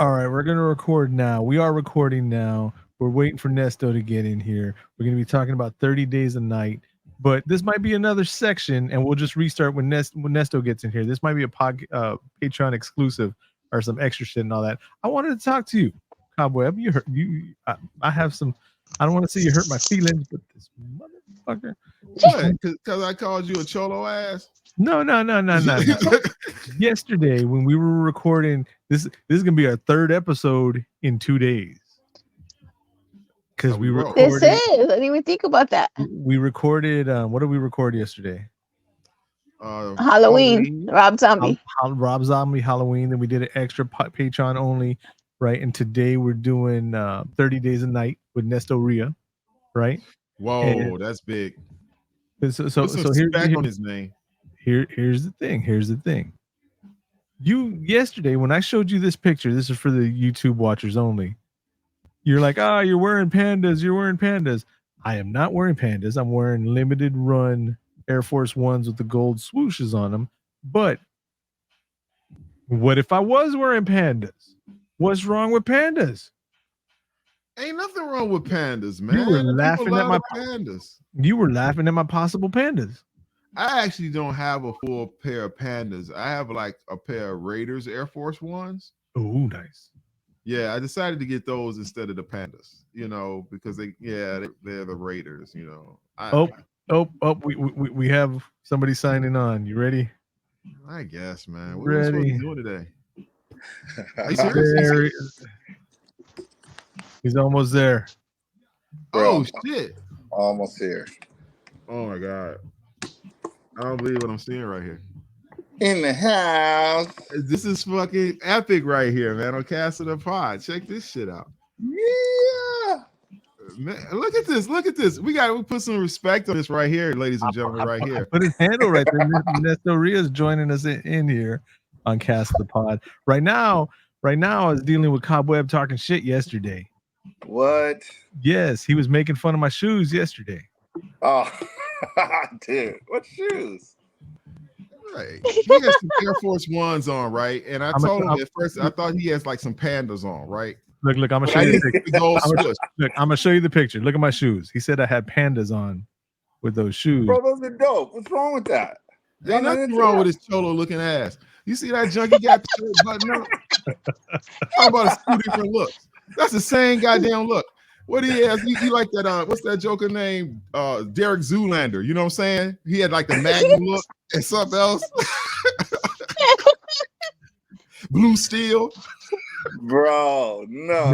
All right, we're gonna record now. We are recording now. We're waiting for Nesto to get in here. We're gonna be talking about 30 days a night, but this might be another section, and we'll just restart when Nesto gets in here. This might be a Patreon exclusive or some extra shit and all that. I wanted to talk to you, Cobweb. You hurt you. I have some. I don't want to say you hurt my feelings, but this motherfucker. What? Because I called you a cholo ass? No, no, no, no, no, no. Yesterday when we were recording this is gonna be our third episode in 2 days because Oh, we we broke. This recorded is. I didn't even think about that. what did we record yesterday? Halloween, Halloween. Rob Zombie. Rob Zombie Halloween. Then we did an extra Patreon only, right? And today we're doing 30 Days a Night with Nesto Rea, right? Whoa, that's big. And so Put some respect on his name. here's the thing. Here's the thing. You yesterday when I showed you this picture, this is for the YouTube watchers only. You're like, you're wearing pandas. You're wearing pandas. I am not wearing pandas. I'm wearing limited run Air Force Ones with the gold swooshes on them. But what if I was wearing pandas? What's wrong with pandas? Ain't nothing wrong with pandas, man. You were People laughing at love my pandas. You were laughing at my possible pandas. I actually don't have a full pair of pandas. I have like a pair of Raiders Air Force Ones. Oh, nice. Yeah, I decided to get those instead of the pandas, because they're the Raiders, We have somebody signing on. You ready? I guess, man. What are we supposed Ready. to be doing today? Are you serious? He's almost there. Oh, shit. Almost here. Oh, my God. I don't believe what I'm seeing right here. In the house. This is fucking epic right here, man, on Cast of the Pod. Check this shit out. Yeah. Man, look at this. Look at this. We put some respect on this right here, ladies and gentlemen, right here. Put his handle right there. Nesto Rea is joining us in here on Cast the Pod. Right now, I was dealing with Cobweb talking shit yesterday. What? Yes, he was making fun of my shoes yesterday. Oh, dude. What shoes? Right. He has some Air Force Ones on, right? And I told him at first, I thought he has like some pandas on, right? Look, I'm gonna show you the picture. I'm gonna show you the picture. Look at my shoes. He said I had pandas on with those shoes. Bro, those are dope. What's wrong with that? Ain't nothing wrong with his cholo looking ass. You see that junk he got the shirt button up? How about two different looks? That's the same goddamn look. What he has, he like that, what's that joker name? Derek Zoolander. You know what I'm saying? He had like the Magnum look and something else. Blue Steel. Bro, no.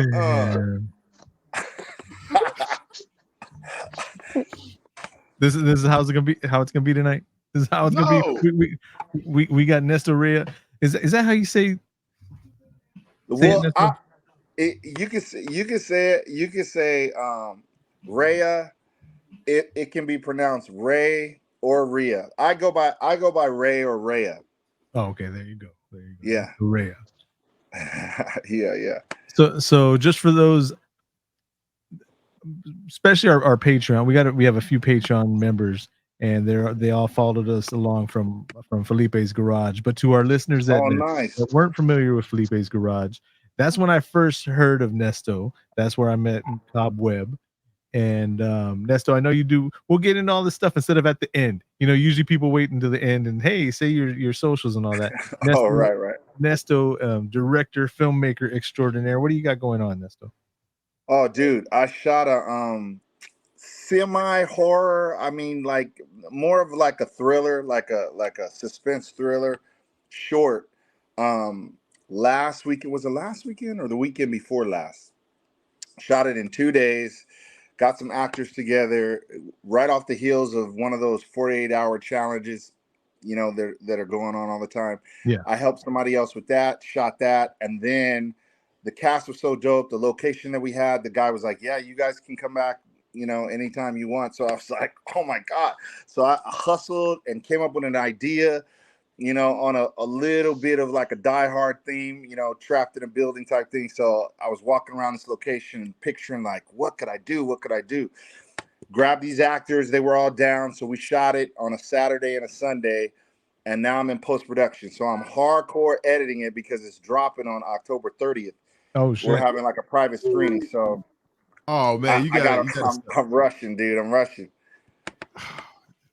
This is how it's gonna be tonight. This is how it's gonna be. We got Nesto Rea. Is that how you say? Well, you can say Rhea. It can be pronounced Ray or Rhea. I go by Ray or Rhea. Oh, okay. There you go. Yeah. Rhea. Yeah. So just for those, especially our Patreon, we have a few Patreon members, and they all followed us along from Felipe's Garage. But to our listeners that weren't familiar with Felipe's Garage, that's when I first heard of Nesto. That's where I met Cobweb. And Nesto, I know you do. We'll get into all this stuff instead of at the end. Usually people wait until the end and hey, say your socials and all that. Nesto, right. Nesto, director, filmmaker extraordinaire. What do you got going on, Nesto? Oh, dude, I shot a semi-horror. I mean, like more of like a thriller, like a suspense thriller, short. Last weekend, was it last weekend or the weekend before last? Shot it in 2 days. Got some actors together right off the heels of one of those 48-hour challenges, that are going on all the time. Yeah, I helped somebody else with that, shot that, and then the cast was so dope. The location that we had, the guy was like, "Yeah, you guys can come back, anytime you want." So I was like, "Oh my God!" So I hustled and came up with an idea, on a little bit of like a Die Hard theme, trapped in a building type thing. So I was walking around this location picturing like, what could I do? What could I do? Grab these actors. They were all down. So we shot it on a Saturday and a Sunday. And now I'm in post-production. So I'm hardcore editing it because it's dropping on October 30th. Oh shit! We're having like a private screening, so. Oh man, I'm rushing, dude. I'm rushing.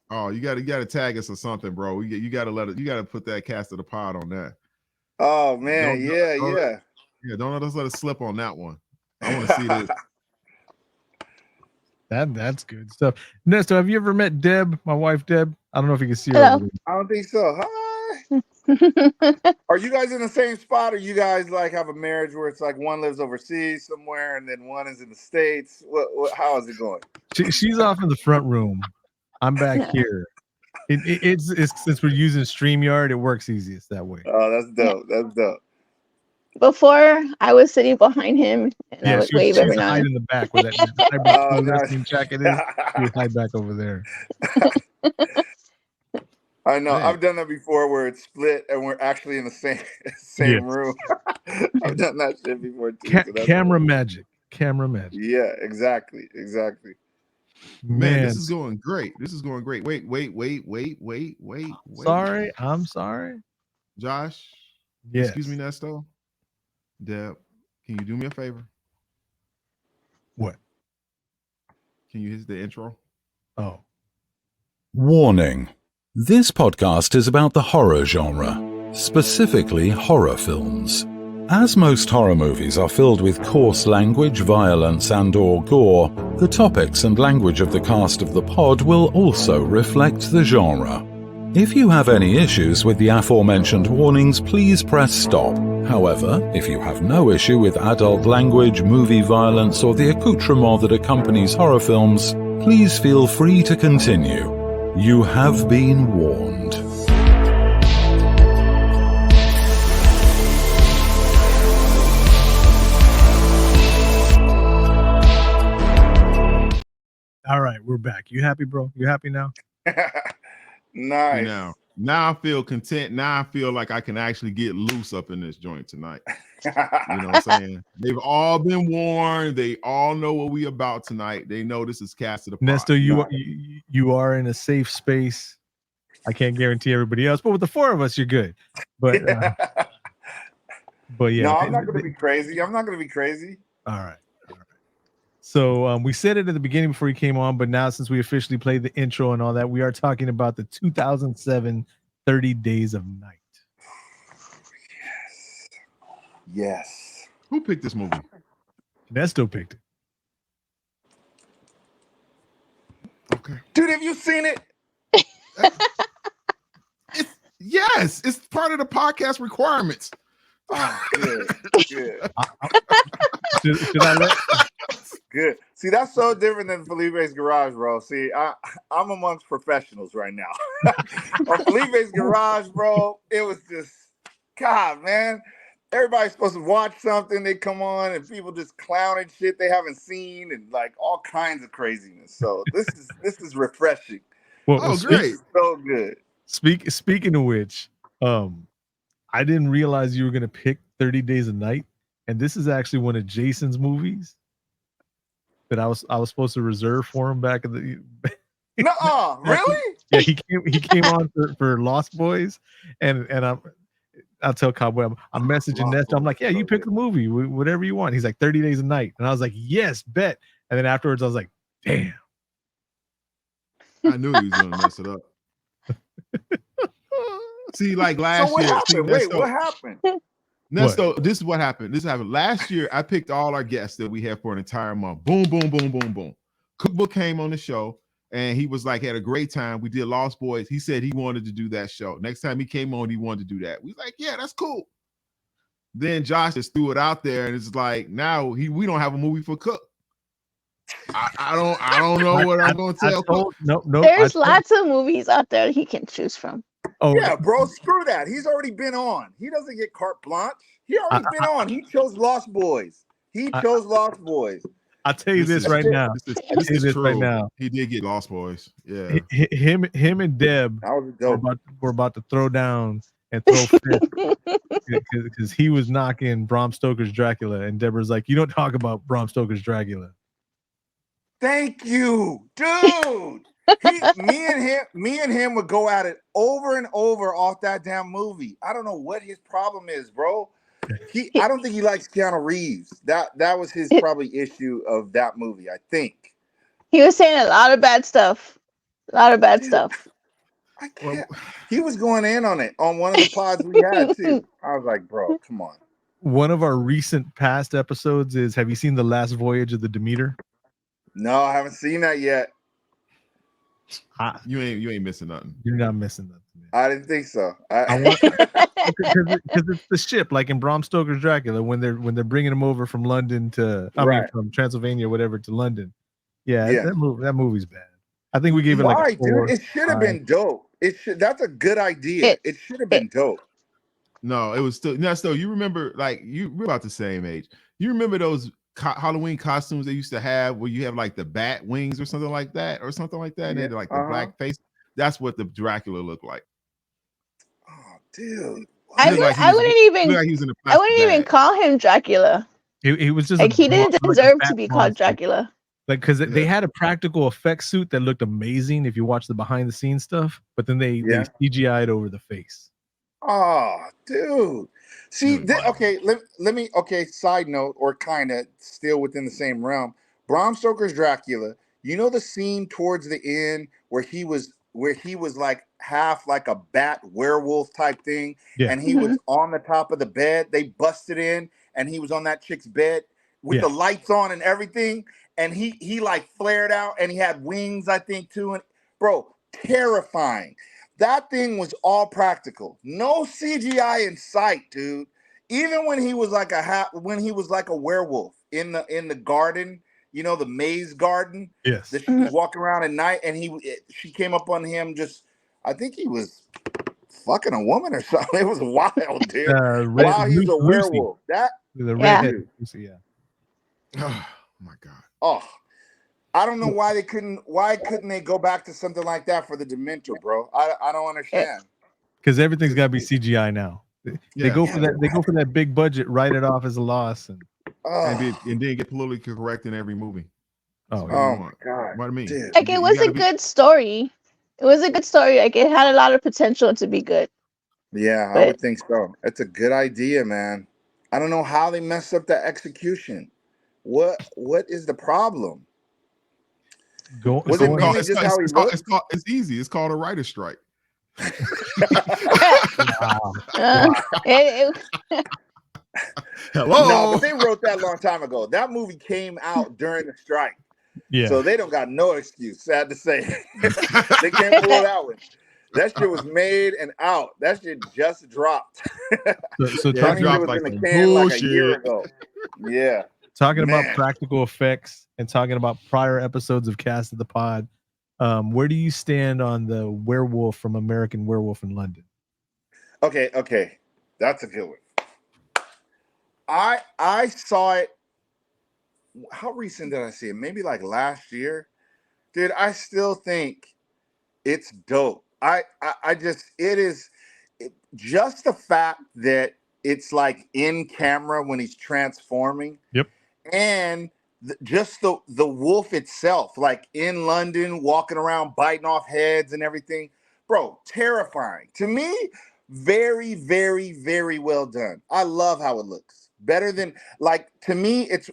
Oh, you gotta tag us or something, bro. You gotta you gotta put that cast of the pod on that. Oh man, yeah. Don't let us slip on that one. I want to see this. That's good stuff. Nesto, have you ever met Deb, my wife Deb? I don't know if you can see her. Hello. I don't think so. Hi. Are you guys in the same spot, or you guys like have a marriage where it's like one lives overseas somewhere and then one is in the States? How is it going? She's off in the front room. I'm back here. It's since we're using StreamYard, it works easiest that way. Oh, that's dope. That's dope. Before I was sitting behind him and I would wave every now and then. in the back with that wrestling jacket is. She would hide back over there. I know. Man. I've done that before where it's split and we're actually in the same room. I've done that shit before too. Camera magic. Yeah, exactly. Man, this is going great. Wait. I'm sorry. Josh. Yes. Excuse me, Nesto. Deb, can you do me a favor? What? Can you hit the intro? Oh. Warning. This podcast is about the horror genre, specifically horror films. As most horror movies are filled with coarse language, violence, and/or gore, the topics and language of the cast of the pod will also reflect the genre. If you have any issues with the aforementioned warnings, please press stop. However, if you have no issue with adult language, movie violence, or the accoutrement that accompanies horror films, please feel free to continue. You have been warned. All right, we're back. You happy, bro? You happy now? Nice. Now I feel content. Now I feel like I can actually get loose up in this joint tonight. You know what I'm saying? They've all been warned. They all know what we about tonight. They know this is Cast of the Pod. Nesto, you are in a safe space. I can't guarantee everybody else, but with the four of us, you're good. But yeah. No, I'm not going to be crazy. All right. So we said it at the beginning before you came on, but now since we officially played the intro and all that, we are talking about the 2007 30 Days of Night. Yes. Who picked this movie? Nesto picked it. Okay. Dude, have you seen it? Yes, it's part of the podcast requirements. Oh, good. Should I let? Good. See, that's so different than Felipe's Garage, bro. See, I'm amongst professionals right now. On Felipe's Garage, bro, it was just, God, man. Everybody's supposed to watch something. They come on and people just clowning shit they haven't seen and like all kinds of craziness. So this is refreshing. Well, great. So good. Speaking of which, I didn't realize you were going to pick 30 Days a Night, and this is actually one of Jason's movies that I was supposed to reserve for him back in the. Nuh-uh, really? Yeah, he came on for Lost Boys, and I'll tell Cowboy I'm messaging Nesto. I'm like, yeah, you pick the movie, whatever you want. He's like 30 Days a Night, and I was like, yes, bet. And then afterwards, I was like, damn. I knew he was going to mess it up. See, like last year. What happened? Nesto, this is what happened. Last year, I picked all our guests that we had for an entire month. Boom, boom, boom, boom, boom. Cookbook came on the show, and he was like, had a great time. We did Lost Boys. He said he wanted to do that show. Next time he came on, he wanted to do that. We was like, yeah, that's cool. Then Josh just threw it out there, and it's like, now we don't have a movie for Cook. I don't know what I'm going to tell Cook. No. There's lots of movies out there he can choose from. Oh yeah, bro, screw that. He's already been on. He doesn't get carte blanche. He already been on. He chose Lost Boys. I'll tell you this right now. This is true. Right now. He did get Lost Boys. Yeah. Him and Deb were about to throw down and throw fist because he was knocking Bram Stoker's Dracula, and Deborah's like, you don't talk about Bram Stoker's Dracula. Thank you, dude. Me and him would go at it over and over off that damn movie. I don't know what his problem is, bro. I don't think he likes Keanu Reeves. That was his probably issue of that movie, I think. He was saying a lot of bad stuff. Stuff. I can't. He was going in on it on one of the pods we had too. I was like, bro, come on. One of our recent past episodes is, have you seen The Last Voyage of the Demeter? No, I haven't seen that yet. You ain't missing nothing. You're not missing nothing. I didn't think so. Because it's the ship, like in Bram Stoker's Dracula, when they're bringing him over from London to, from Transylvania, or whatever, to London. Yeah. That movie's bad. I think we gave it like a 4. Dude, it should have been dope. That's a good idea. It should have been dope. No, it was still Nesto. You remember, like, we're about the same age. You remember those Halloween costumes they used to have where you have like the bat wings or something like that, and they had like the black face. That's what the Dracula looked like. Oh, dude. I wouldn't even call him Dracula. He was just like, he didn't deserve to be called Dracula. Like, because they had a practical effects suit that looked amazing if you watch the behind the scenes stuff, but then they CGI'd over the face. Oh, dude. See, let me side note, or kind of still within the same realm. Bram Stoker's Dracula, you know the scene towards the end where he was like half like a bat werewolf type thing, and he was on the top of the bed. They busted in and he was on that chick's bed with the lights on and everything, and he like flared out and he had wings, I think, too. And bro, terrifying. That thing was all practical. No CGI in sight, dude. Even when he was like a werewolf in the garden, you know, the maze garden. Yes. That she was walking around at night, and she came up on him. I think he was fucking a woman or something. It was wild, dude. While he was a werewolf. The redhead. Oh my God. Oh. I don't know why couldn't they go back to something like that for the Dementor, bro? I don't understand. Because everything's got to be CGI now. They go for that. They go for that big budget, write it off as a loss, and then get politically correct in every movie. Oh my God! What I mean, like, it was a good story. It was a good story. Like, it had a lot of potential to be good. Yeah, I would think so. It's a good idea, man. I don't know how they messed up the execution. What is the problem? It's easy. It's called a writer's strike. Hello. No, but they wrote that a long time ago. That movie came out during the strike. Yeah. So they don't got no excuse, sad to say. They can't pull that one. That shit was made and out. That shit just dropped. So talking about like in the can like a year ago. Yeah. Talking about practical effects and talking about prior episodes of Cast of the Pod, where do you stand on the werewolf from American Werewolf in London? Okay. That's a good one. I saw it. How recent did I see it? Maybe like last year. Dude, I still think it's dope. It is just the fact that it's like in camera when he's transforming. Yep. And just the wolf itself, like in London, walking around, biting off heads and everything. Bro, terrifying. To me, very, very, very well done. I love how it looks. Better than, like, to me, it's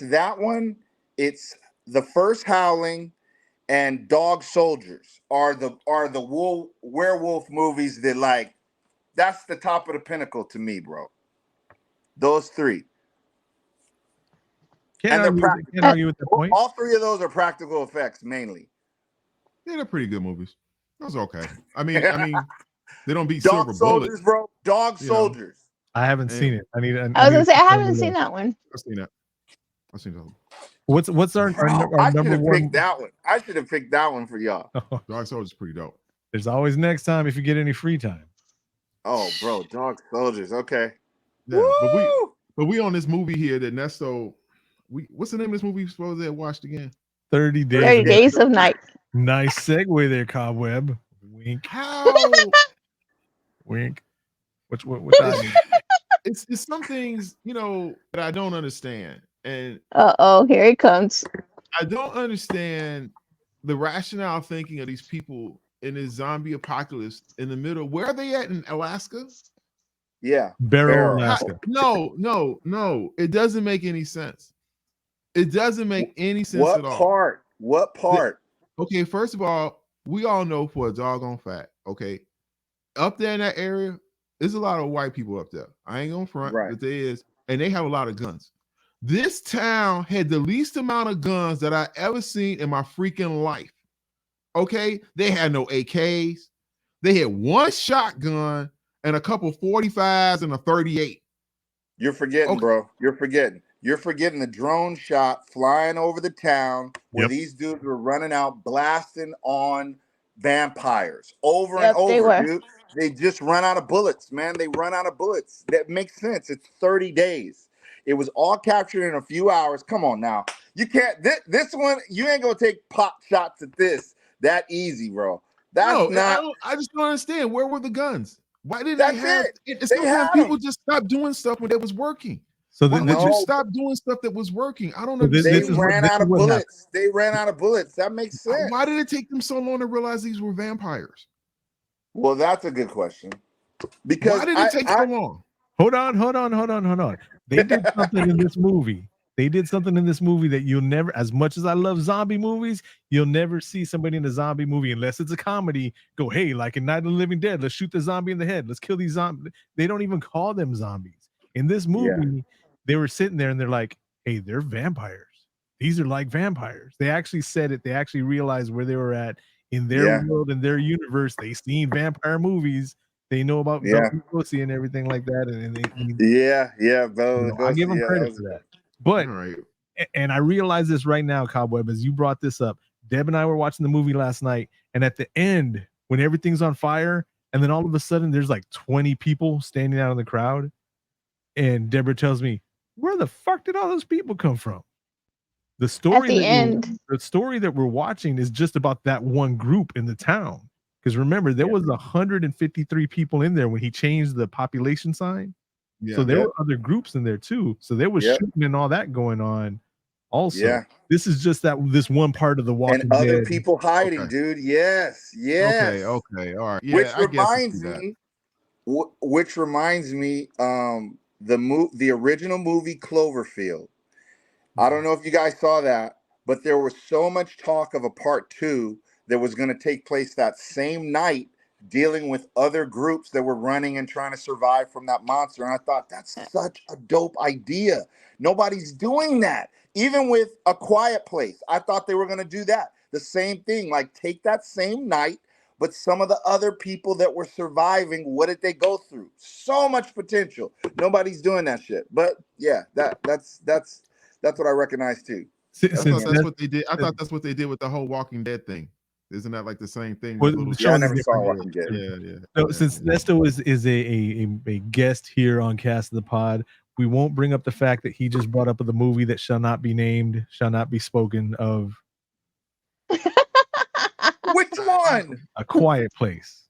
that one. It's the first Howling and Dog Soldiers are the werewolf movies that, like, that's the top of the pinnacle to me, bro. Those three. Can't argue with the point. All three of those are practical effects mainly. Yeah, they're pretty good movies. That's okay. I mean, they don't beat Dog Silver Soldiers, Bullet, bro. Dog Soldiers. I haven't seen it. I was gonna say I haven't seen that one. I've seen that. What's our number one? Picked that one. I should have picked that one for y'all. Dog Soldiers is pretty dope. There's always next time if you get any free time. Oh, bro, Dog Soldiers. Okay. Yeah, but we on this movie here that Nesto. What's the name of this movie we supposed to have watched again? 30 Days. 30 Days of Night. Nice segue there, Cobweb. Wink. How? Wink. Which it's some things, that I don't understand. And here it comes. I don't understand the rationale thinking of these people in this zombie apocalypse in the middle. Where are they at in Alaska? Yeah. Barrow, Alaska. No. It doesn't make any sense. It doesn't make any sense at all. What part? Okay, first of all, we all know for a doggone fact, okay, up there in that area, there's a lot of white people up there. I ain't gonna front, but there is, and they have a lot of guns. This town had the least amount of guns that I ever seen in my freaking life. Okay, they had no AKs. They had one shotgun and a couple 45s and a 38. You're forgetting, bro. You're forgetting. You're forgetting the drone shot flying over the town where these dudes were running out blasting on vampires over and over, dude. They just run out of bullets, man. They run out of bullets. That makes sense. It's 30 days. It was all captured in a few hours. Come on now. You can't this one, you ain't gonna take pop shots at this that easy, bro. That's I just don't understand. Where were the guns? Why did they have it? Sometimes people just stopped doing stuff when it was working. So why would you stop doing stuff that was working? I don't understand. They ran out of bullets. They ran out of bullets. That makes sense. Why did it take them so long to realize these were vampires? Well, that's a good question. Because why did it take so long? Hold on. They did something in this movie. They did something in this movie that you'll never, as much as I love zombie movies, you'll never see somebody in a zombie movie, unless it's a comedy, go, hey, like in Night of the Living Dead, let's shoot the zombie in the head. Let's kill these zombies. They don't even call them zombies. In this movie, they were sitting there and they're like, hey, they're vampires. These are like vampires. They actually said it. They actually realized where they were at in their world, in their universe. They seen vampire movies. They know about pussy and everything like that. And bro. I give them credit for that. But and I realize this right now, Cobweb, as you brought this up. Deb and I were watching the movie last night, and at the end, when everything's on fire, and then all of a sudden there's like 20 people standing out in the crowd, and Deborah tells me, where the fuck did all those people come from? The story the story that we're watching is just about that one group in the town. Because remember, there was 153 people in there when he changed the population sign. So there were other groups in there too. So there was shooting and all that going on. Also, this is just this one part of the Walking and other Dead. people hiding, dude. Yes. Okay, all right. Yeah, which reminds me, the original movie Cloverfield. I don't know if you guys saw that, but there was so much talk of a part 2 that was going to take place that same night, dealing with other groups that were running and trying to survive from that monster. And I thought, that's such a dope idea. Nobody's doing that. Even with A Quiet Place, I thought they were going to do that. The same thing, like take that same night, but some of the other people that were surviving, what did they go through? So much potential. Nobody's doing that shit. But yeah, that's what I recognize too. I thought that's what they did. I thought that's what they did with the whole Walking Dead thing. Isn't that like the same thing? I never saw Walking Dead. So since Nesto is a guest here on Cast of the Pod, we won't bring up the fact that he just brought up the movie that shall not be named, shall not be spoken of. Which one? A Quiet Place.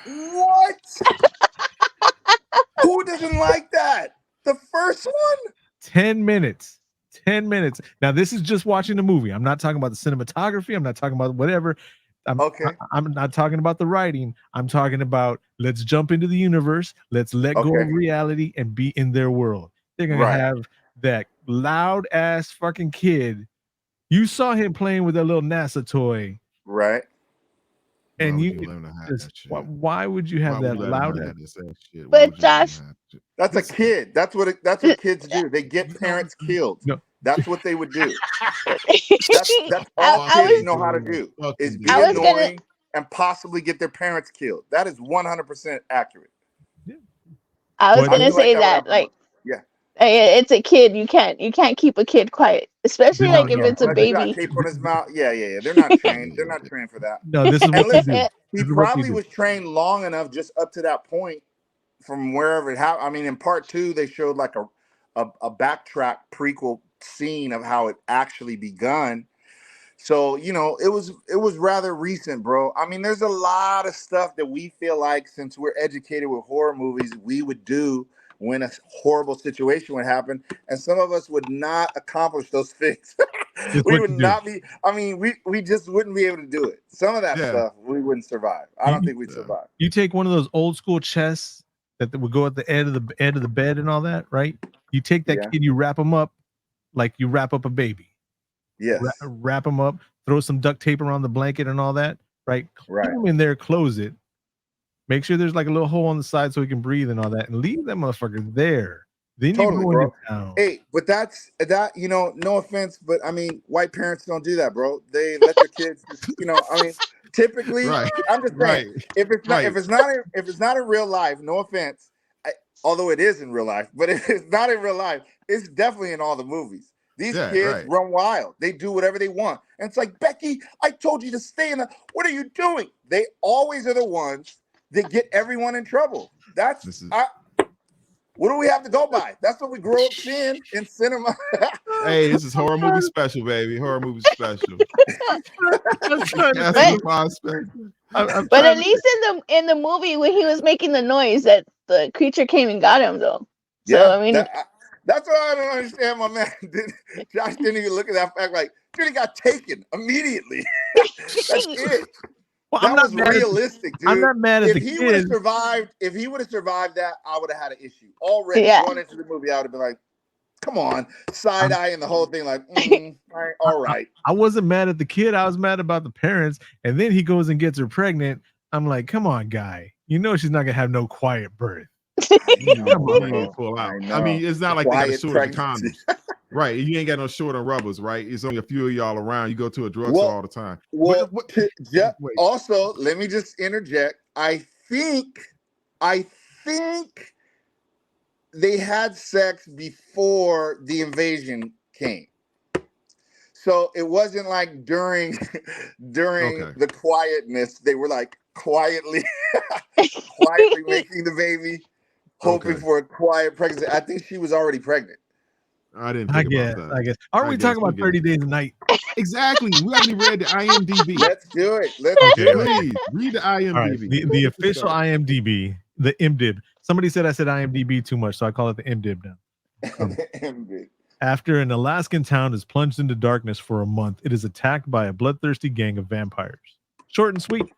What? Who doesn't like that? The first one? 10 minutes. 10 minutes. Now, this is just watching the movie. I'm not talking about the cinematography. I'm not talking about whatever. I'm not talking about the writing. I'm talking about let's jump into the universe. Let's let go of reality and be in their world. They're going to have that loud ass fucking kid. You saw him playing with that little NASA toy. Right. And why would you have that loud? But Josh, that's a kid. That's what kids do. They get parents killed. No. That's what they would do. That's all kids know how to do is be annoying and possibly get their parents killed. That is 100% accurate. I was gonna say that, like, it's a kid. You can't keep a kid quiet, especially like if it's a baby. Tape on his mouth. Yeah. They're not trained. They're not trained for that. No, this is what they do. He probably was trained long enough just up to that point from wherever it happened. I mean, in part 2, they showed like a backtrack prequel scene of how it actually begun. So, it was rather recent, bro. I mean, there's a lot of stuff that we feel like, since we're educated with horror movies, we would do when a horrible situation would happen, and some of us would not accomplish those things. We would not be. I mean, we just wouldn't be able to do it. Some of that stuff we wouldn't survive. I don't think we'd survive. You take one of those old school chess that would go at the end of the bed and all that, right? You take that kid, you wrap him up like you wrap up a baby. Yes. Wrap him up, throw some duct tape around the blanket and all that, right? Right. Put him in there, close it. Make sure there's like a little hole on the side so he can breathe and all that, and leave that motherfucker there. Then totally, you go into town. Hey, but that's that. You know, no offense, but I mean, white parents don't do that, bro. They let their kids. You know, I mean, typically, I'm just saying, if it's not in real life, no offense, although it is in real life, but if it's not in real life, it's definitely in all the movies. These kids run wild. They do whatever they want, and it's like, Becky, I told you to stay in the. What are you doing? They always are the ones that get everyone in trouble. What do we have to go by? That's what we grew up seeing in cinema. Hey, this is horror movie special, baby. Horror movie special. But at least in the movie when he was making the noise, that the creature came and got him, though. So yeah, I mean, that's what I don't understand, my man. Josh didn't even look at that fact like, dude, he got taken immediately. That's it. Well, that was realistic, dude. I'm not mad at if he would have survived that, I would have had an issue. Already going into the movie, I would have been like, come on, side eye and the whole thing, like, all right. I wasn't mad at the kid, I was mad about the parents, and then he goes and gets her pregnant. I'm like, come on, guy. You know she's not gonna have no quiet birth. Pull out. I mean, it's not like they got a shortage of condoms. Right, you ain't got no short on rubbers, right? It's only a few of y'all around. You go to a drugstore all the time. Well, also, let me just interject. I think they had sex before the invasion came, so it wasn't like during the quietness. They were like quietly making the baby, hoping for a quiet pregnancy. I think she was already pregnant. I didn't think about that. I guess. Aren't we talking about 30 Days a Night? Exactly. We haven't even read the IMDb. Let's do it. Please read the IMDb. Right. The official IMDb, the IMDb. Somebody said I said IMDb too much, so I call it the IMDb now. After an Alaskan town is plunged into darkness for a month, it is attacked by a bloodthirsty gang of vampires. Short and sweet.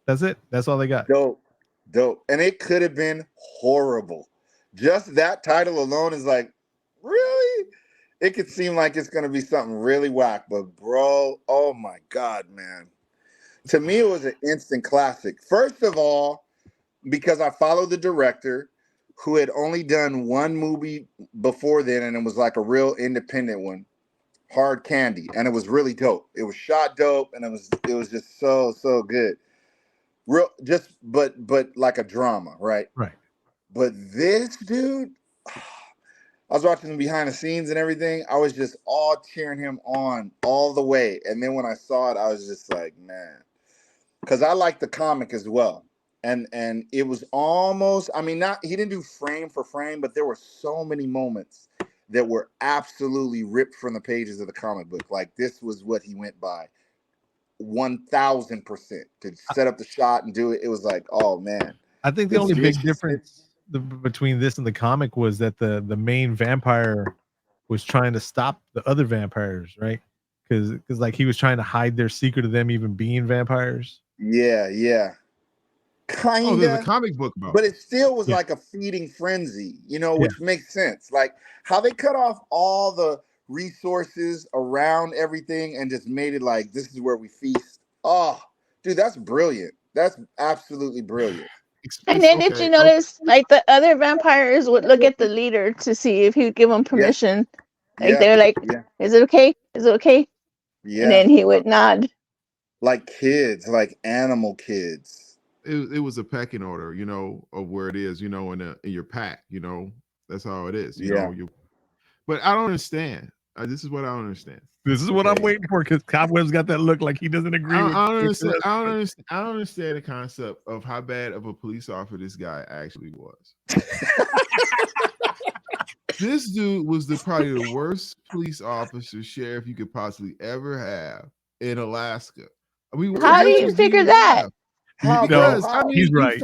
That's it. That's all they got. Dope. And it could have been horrible. Just that title alone is like, really? It could seem like it's going to be something really whack, but bro, oh my God, man. To me, it was an instant classic. First of all, because I followed the director who had only done one movie before then, and it was like a real independent one, Hard Candy, and it was really dope. It was shot dope, and it was just so good. Real, just but like a drama, right? Right. But this dude, I was watching the behind the scenes and everything. I was just all cheering him on all the way. And then when I saw it, I was just like, man, because I like the comic as well. And it was almost, I mean, he didn't do frame for frame, but there were so many moments that were absolutely ripped from the pages of the comic book. Like this was what he went by 1,000% to set up the shot and do it. It was like, oh man. I think the only big difference between this and the comic was that the main vampire was trying to stop the other vampires, right? Because like he was trying to hide their secret of them even being vampires. Yeah. Kind of. There's a comic book about it. But it still was like a feeding frenzy, which makes sense. Like how they cut off all the resources around everything and just made it like, this is where we feast. Oh, dude, that's brilliant. That's absolutely brilliant. And then did you notice, like the other vampires would look at the leader to see if he would give them permission? Like they were like, "Is it okay? Is it okay?" Yeah. And then he would nod. Like kids, like animal kids. It was a pecking order, of where it is, in your pack, that's how it is. You know. But I don't understand. This is what I don't understand. This is what I'm waiting for because Cobweb's got that look like he doesn't agree. I don't understand the concept of how bad of a police officer this guy actually was. This dude was probably the worst police officer, sheriff you could possibly ever have in Alaska. I mean, how do you figure that? Because I mean, he's right.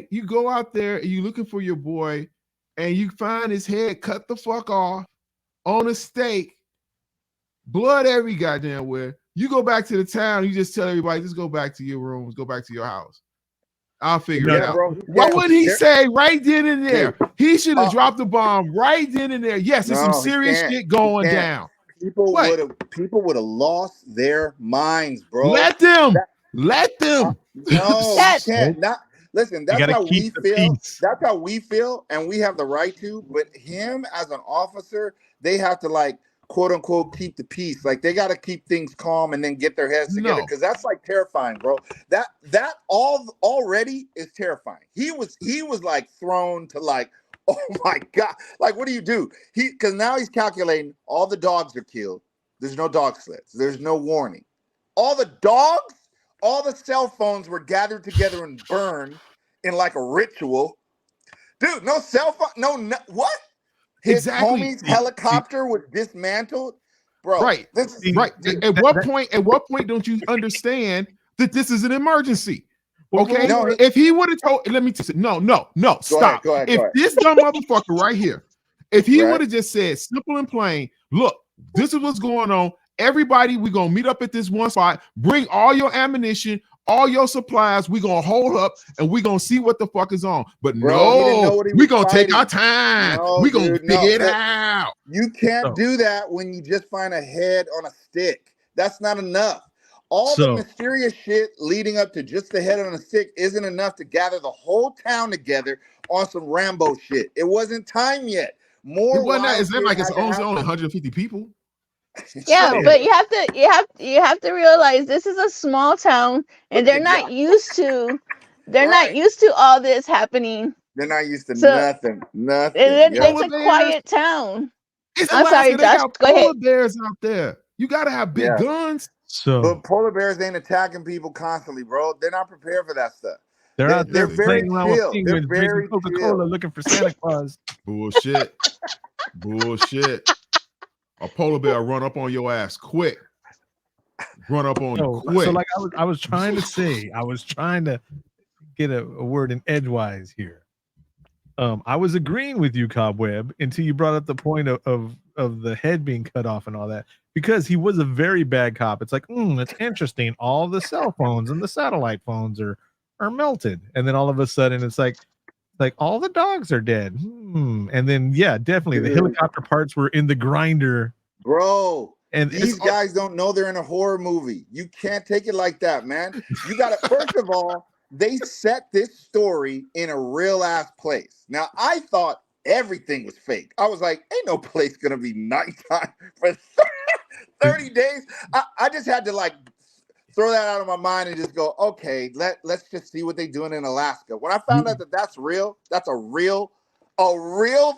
You go out there and you're looking for your boy, and you find his head cut the fuck off on a stake. Blood every goddamn where. You go back to the town, you just tell everybody, just go back to your rooms, go back to your house. I'll figure it out. Bro, what would he say right then and there? He should have dropped the bomb right then and there. Yes, there's some serious shit going down. People would have lost their minds, bro. Let them. No, you can't. Listen, that's how we feel. That's how we feel, and we have the right to. But him as an officer, they have to like quote unquote keep the peace. Like they got to keep things calm and then get their heads together because that's like terrifying, bro. That all already is terrifying. He was like thrown to like, oh my God, like what do you do? Because now he's calculating all the dogs are killed. There's no dog sleds. There's no warning. All the dogs, all the cell phones were gathered together and burned in like a ritual. Dude, no cell phone, no what? His homie's helicopter was dismantled, bro. Right, right. At what point don't you understand that this is an emergency? Okay, if he would have told, let me just no, stop. Go ahead. If this dumb motherfucker right here, if he would have just said simple and plain, look, this is what's going on. Everybody, we're gonna meet up at this one spot. Bring all your ammunition, all your supplies. We're gonna hold up and we're gonna see what the fuck is on. But we're gonna take our time. We're gonna figure it out. You can't do that when you just find a head on a stick. That's not enough. All the mysterious shit leading up to just the head on a stick isn't enough to gather the whole town together on some Rambo shit. It wasn't time yet. It's not like it's only 150 people. Yeah, but you have to realize this is a small town and they're not used to all this happening. They're not used to nothing. It's a quiet town. I'm sorry, Josh. Go ahead. Polar bears out there. You gotta have big guns. But polar bears ain't attacking people constantly, bro. They're not prepared for that stuff. They're out there very chill. They're very Coca-Cola looking for Santa Claus. Bullshit. A polar bear run up on your ass quick. Run up on you quick. So like I was trying to say, I was trying to get a word in edgewise here. I was agreeing with you, Cobweb, until you brought up the point of the head being cut off and all that, because he was a very bad cop. It's like, it's interesting. All the cell phones and the satellite phones are melted, and then all of a sudden it's like all the dogs are dead. And then definitely the helicopter parts were in the grinder, bro. And these guys don't know they're in a horror movie. You can't take it like that, man. You got to first of all, they set this story in a real ass place. Now I thought everything was fake. I was like, ain't no place gonna be nighttime for 30 days. I just had to like throw that out of my mind and just go, okay, let's just see what they're doing in Alaska. When I found out that that's real, that's a real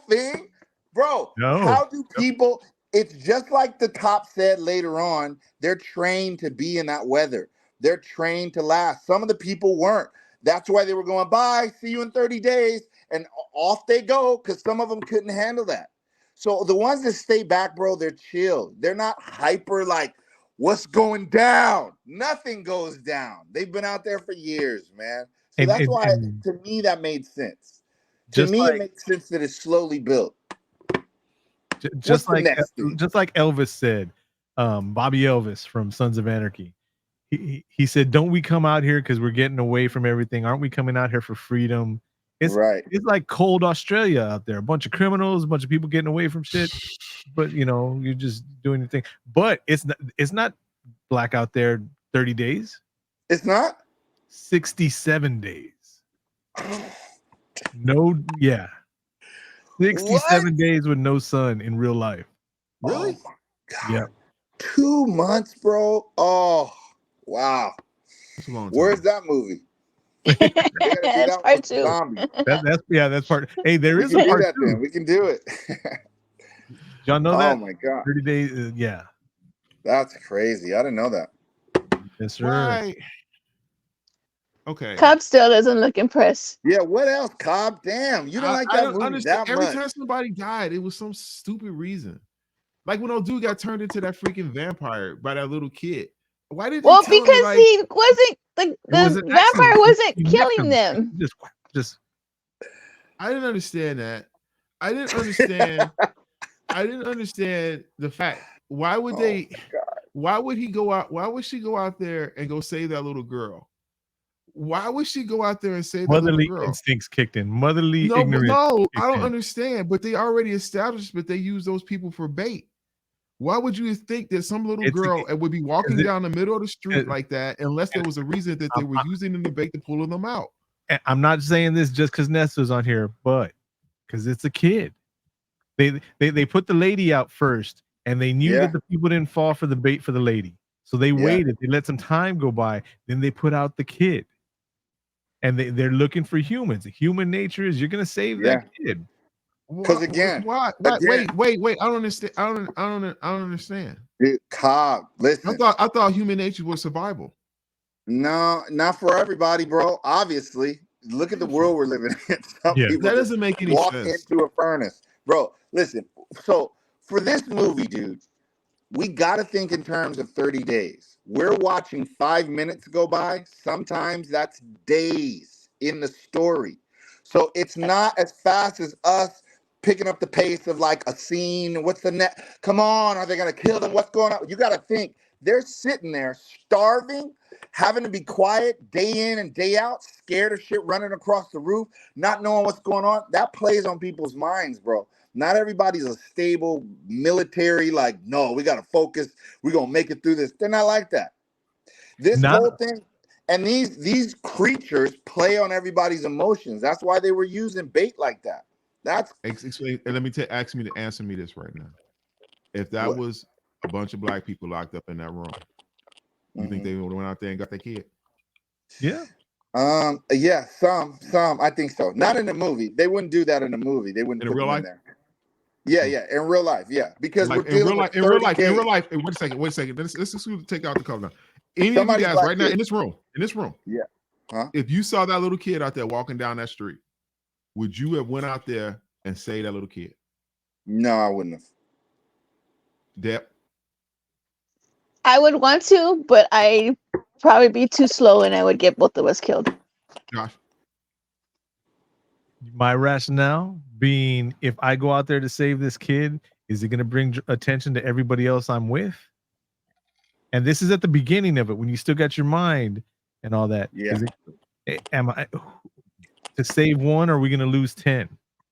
thing, bro. How do people? It's just like the cop said later on. They're trained to be in that weather. They're trained to last. Some of the people weren't. That's why they were going, bye, see you in 30 days. And off they go because some of them couldn't handle that. So the ones that stay back, bro, they're chill. They're not hyper like, what's going down? Nothing goes down. They've been out there for years, man. So that's why, to me, that made sense. To me, it makes sense that it's slowly built. Just like Elvis said, Bobby Elvis from Sons of Anarchy. He said, don't we come out here because we're getting away from everything? Aren't we coming out here for freedom? It's like cold Australia out there. A bunch of criminals, a bunch of people getting away from shit. But you're just doing your thing. But it's not black out there 30 days. It's not 67 days. 67 days with no sun in real life. Really? Oh my God. Yeah. 2 months, bro. Oh, wow. Where's that movie? That's part 2. That's part. Hey, there is a part 2. We can do it. Y'all know that? Oh my God. 30 days. Yeah. That's crazy. I didn't know that. Yes, sir. Right. Okay. Cobb still doesn't look impressed. Yeah, what else, Cobb? Damn, you don't like that movie that Every much. time somebody died, it was some stupid reason. Like when old dude got turned into that freaking vampire by that little kid. Why did because he wasn't the vampire wasn't killing them. Just I didn't understand that. I didn't understand the fact. Why would why would he go out? Why would she go out there and go save that little girl? Why would she go out there and say that Motherly little girl? instincts kicked in. Motherly ignorance. No, I don't understand. But they already established that they use those people for bait. Why would you think that some little girl would be walking down the middle of the street like that unless there was a reason that they were using the bait to pull them out? I'm not saying this just because Nesto's on here, but because it's a kid. They put the lady out first, and they knew that the people didn't fall for the bait for the lady. So they waited. They let some time go by. Then they put out the kid. And they're looking for humans. Human nature is you're going to save that kid. Because again, why? Wait. I don't understand. I don't understand. Dude, Cobb, listen. I thought human nature was survival. No, not for everybody, bro. Obviously, look at the world we're living in. Some people that doesn't make any walk sense. into a furnace, bro. Listen. So for this movie, dude, we got to think in terms of 30 days. We're watching 5 minutes go by. Sometimes that's days in the story. So it's not as fast as us picking up the pace of like a scene. What's the net? Come on, are they going to kill them? What's going on? You got to think. They're sitting there starving, having to be quiet day in and day out, scared of shit running across the roof, not knowing what's going on. That plays on people's minds, bro. Not everybody's a stable military, like, no, we got to focus. We're going to make it through this. They're not like that. This whole thing, and these creatures play on everybody's emotions. That's why they were using bait like that. That's explain. And let me ask me to answer me this right now. If that was a bunch of black people locked up in that room, you think they would have went out there and got their kid? Yeah. Yeah, some. I think so. Not in the movie. They wouldn't do that in the movie. They wouldn't put them in there. Yeah, in real life, because like, we're dealing with in real life. Wait a second. Let's just take out the cover now. Any of you guys right now in this room, if you saw that little kid out there walking down that street, would you have went out there and saved that little kid? No, I wouldn't have. Deb? I would want to, but I'd probably be too slow and I would get both of us killed. Josh? My rationale being, if I go out there to save this kid, is it going to bring attention to everybody else I'm with? And this is at the beginning of it, when you still got your mind and all that. Yeah. Am I to save one, or are we going to lose 10?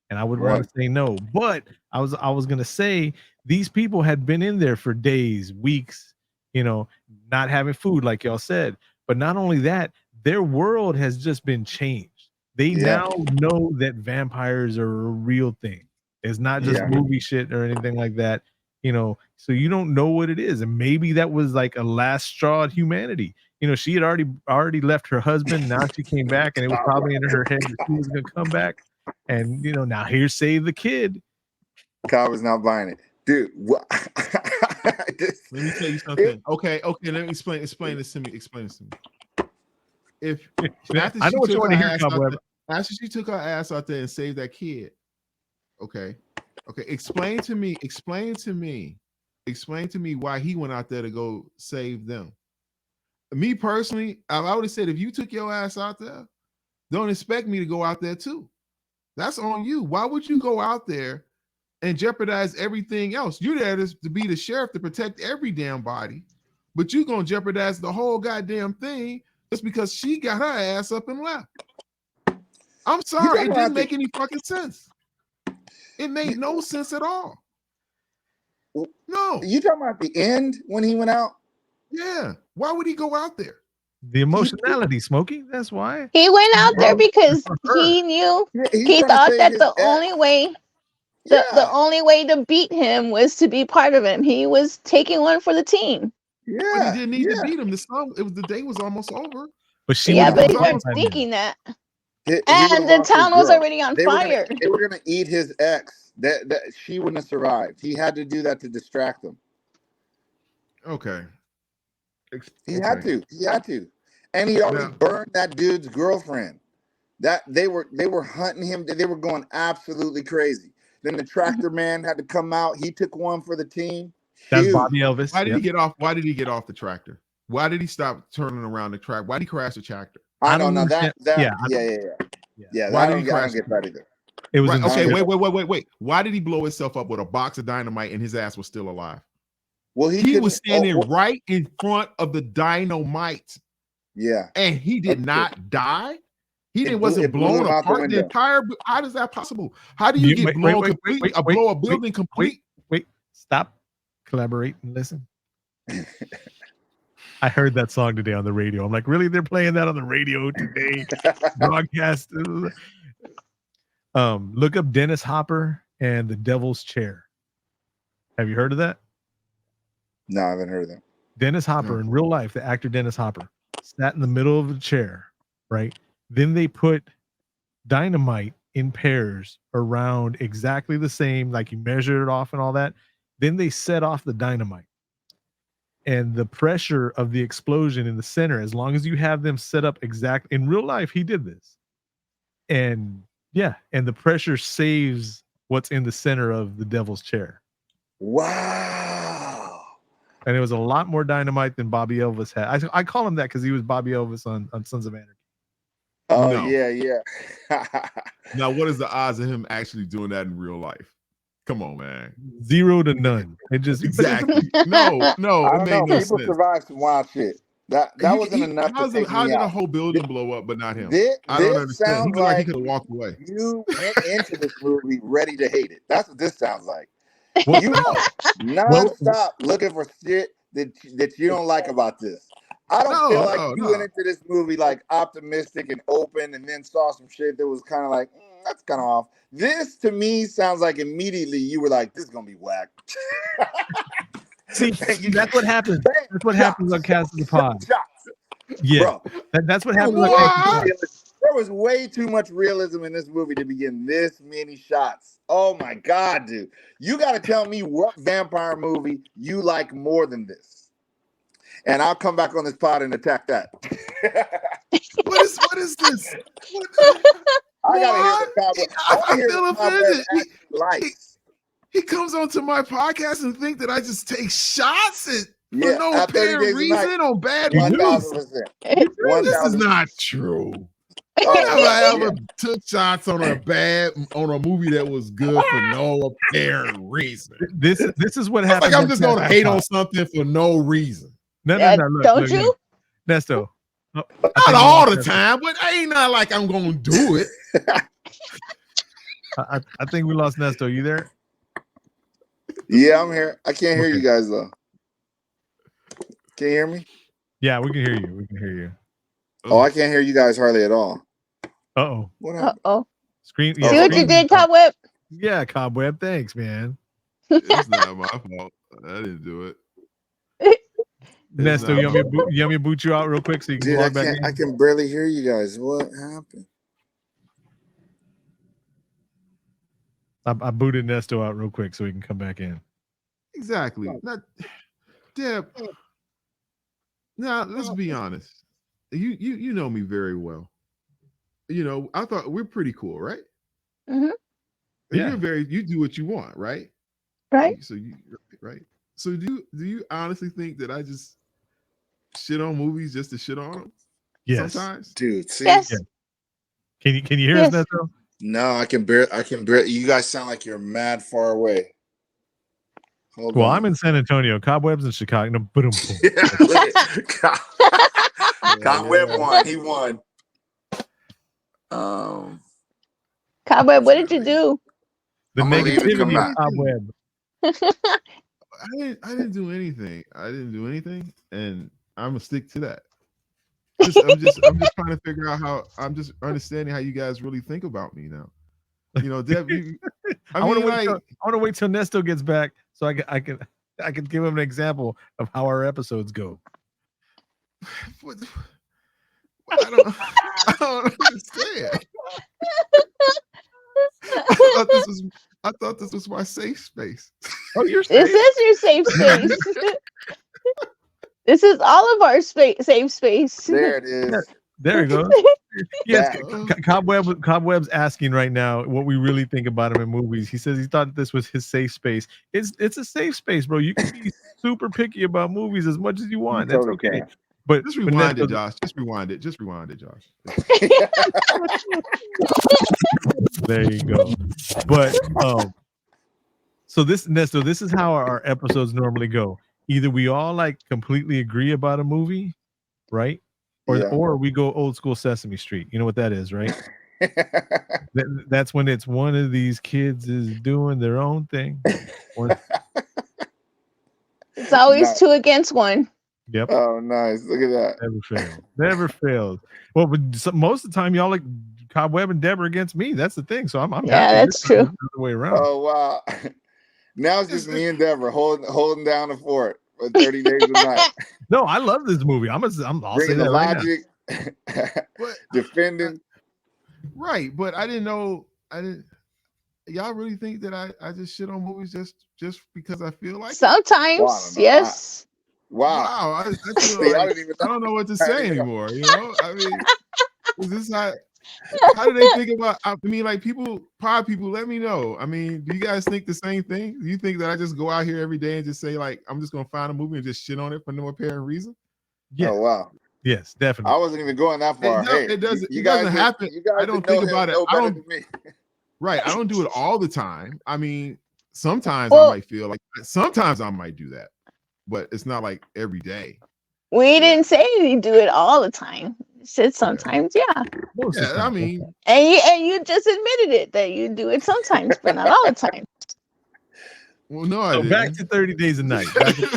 And I would want to say no. But I was going to say these people had been in there for days, weeks, not having food, like y'all said. But not only that, their world has just been changed. They now know that vampires are a real thing. It's not just movie shit or anything like that, so you don't know what it is. And maybe that was like a last straw of humanity. She had already left her husband. Now she came back, and it was probably in her head that she was going to come back. And, now here's save the kid. Kyle was not buying it. Dude, what? Let me tell you something. Okay. Let me explain this to me. If I know what you want to hear, after she took her ass out there and saved that kid, okay, explain to me why he went out there to go save them. Me personally, I would have said, if you took your ass out there, don't expect me to go out there too. That's on you. Why would you go out there and jeopardize everything else? You're there to be the sheriff to protect every damn body, but you're gonna jeopardize the whole goddamn thing just because she got her ass up and left. I'm sorry, it didn't make any fucking sense. It made no sense at all. No. You talking about the end when he went out? Yeah. Why would he go out there? The emotionality, Smokey. That's why he went out there, because he knew he thought that the only way the only way to beat him was to be part of him. He was taking one for the team. Yeah, but he didn't need to beat him. The day was almost over. But she but he wasn't thinking that. And the town was already on fire. They were gonna eat his ex. That she wouldn't have survived. He had to do that to distract them. Okay. He had to. And he already burned that dude's girlfriend. That they were hunting him. They were going absolutely crazy. Then the tractor man had to come out. He took one for the team. That's Bobby Elvis. Why did he get off? Why did he get off the tractor? Why did he stop turning around the track? Why did he crash the tractor? I don't know that. Yeah. Why did he crash? Get that either. It was okay. Wait. Why did he blow himself up with a box of dynamite and his ass was still alive? Well, he was standing right in front of the dynamite. Yeah. And he did not die. He wasn't blown apart the entire. How is that possible? How do you get blown complete? Blow a building complete? Wait, stop, collaborate, and listen. I heard that song today on the radio. I'm like, really? They're playing that on the radio today? Broadcast. Look up Dennis Hopper and the Devil's Chair. Have you heard of that? No, I haven't heard of that. Dennis Hopper in real life, the actor Dennis Hopper, sat in the middle of the chair, right? Then they put dynamite in pairs around exactly the same, like you measured it off and all that. Then they set off the dynamite. And the pressure of the explosion in the center, as long as you have them set up exact in real life, he did this. And yeah, and the pressure saves what's in the center of the Devil's Chair. Wow. And it was a lot more dynamite than Bobby Elvis had. I call him that because he was Bobby Elvis on Sons of Anarchy. Oh, no. Yeah. Now, what is the odds of him actually doing that in real life? Come on, man. 0 to none. It just exactly. No. I don't know. No People sense. Survived some wild shit. That wasn't enough. How did a whole building blow up, but not him? I don't understand. He looked like he could have walked away. You went into this movie ready to hate it. That's what this sounds like. You non-stop looking for shit that you don't like about this. I don't feel like you went into this movie like optimistic and open, and then saw some shit that was kind of like that's kind of off. This to me sounds like immediately you were like, "This is gonna be whack." See, that's what happens. That's what happens on Cast of the Pod. Yeah, that's what happens on Cast of the Pod. There was way too much realism in this movie to begin this many shots. Oh my God, dude. You got to tell me what vampire movie you like more than this. And I'll come back on this pod and attack that. What is this? I got to hear the cowboy. He comes onto my podcast and think that I just take shots for no at 30 apparent reason on bad news. 1,000%. This is not true. I ever took shots on a movie that was good for no apparent reason. This is what happens. Like I'm just gonna hate on something for no reason. No. Don't you? Nesto. Not all the time, but ain't not like I'm gonna do it. I think we lost Nesto. You there? Yeah, I'm here. I can't hear you guys though. Can you hear me? Yeah, we can hear you. We can hear you. Oh, I can't hear you guys hardly at all. Uh-oh. What happened? Screen. See what you did, Cobweb? Yeah, Cobweb. Thanks, man. It's not my fault. I didn't do it. Nesto, you want me to boot you out real quick so you can log back in? I can barely hear you guys. What happened? I booted Nesto out real quick so he can come back in. Exactly. Deb. Now, let's be honest. You know me very well. You know, I thought we're pretty cool, right? Mm-hmm. Yeah. You do what you want, right? Right. So right. So do you honestly think that I just shit on movies just to shit on them? Yes. Sometimes, dude. See, yes. Can you hear us, Nesto? No, I can barely. You guys sound like you're mad far away. Hold on. I'm in San Antonio. Cobweb's in Chicago. No, Cobweb won. He won. Cobweb, what did you do? The negativity of Cobweb. I didn't do anything. And I'm gonna stick to that. I'm just trying to figure out how. I'm just understanding how you guys really think about me now. You know, Deb. I want to wait till Nesto gets back so I can give him an example of how our episodes go. I don't understand. I thought this was my safe space. Oh, you're safe. This is your safe space. This is all of our safe space. There it is. There you go. Yes, Cobweb's asking right now what we really think about him in movies. He says he thought this was his safe space. It's a safe space, bro. You can be super picky about movies as much as you want. That's okay. But just rewind it, Josh. Just rewind it, Josh. There you go. But so Nesto, this is how our episodes normally go. Either we all like completely agree about a movie, right? or we go old school Sesame Street. You know what that is, right? That's when it's one of these kids is doing their own thing. It's always 2 against 1. Yep. Oh, nice. Look at that. Never fails. Well, but most of the time, y'all like Cobweb and Deborah against me. That's the thing. So I'm happy. That's true. The other way around. Oh, wow. Now it's just me and Deborah holding down the fort for 30 Days a Night. No, I love this movie. I'll say that logic, right now. defending. Right, but I didn't know. Y'all really think that I just shit on movies just because I feel like sometimes? Yes. Wow. I don't know what to say anymore. You know, I mean, is this how do they think about? I mean, like people, let me know. I mean, do you guys think the same thing? Do you think that I just go out here every day and just say like I'm just gonna find a movie and just shit on it for no apparent reason? Yeah. Oh wow. Yes, definitely. I wasn't even going that far. It doesn't happen. I don't think about it. I don't. Right. I don't do it all the time. I mean, sometimes I might feel like sometimes I might do that, but it's not like every day. We didn't say you do it all the time. You said sometimes, yeah. I mean, and you just admitted it that you do it sometimes, but not all the time. Well, no, I didn't. Back to 30 Days a Night. Let's get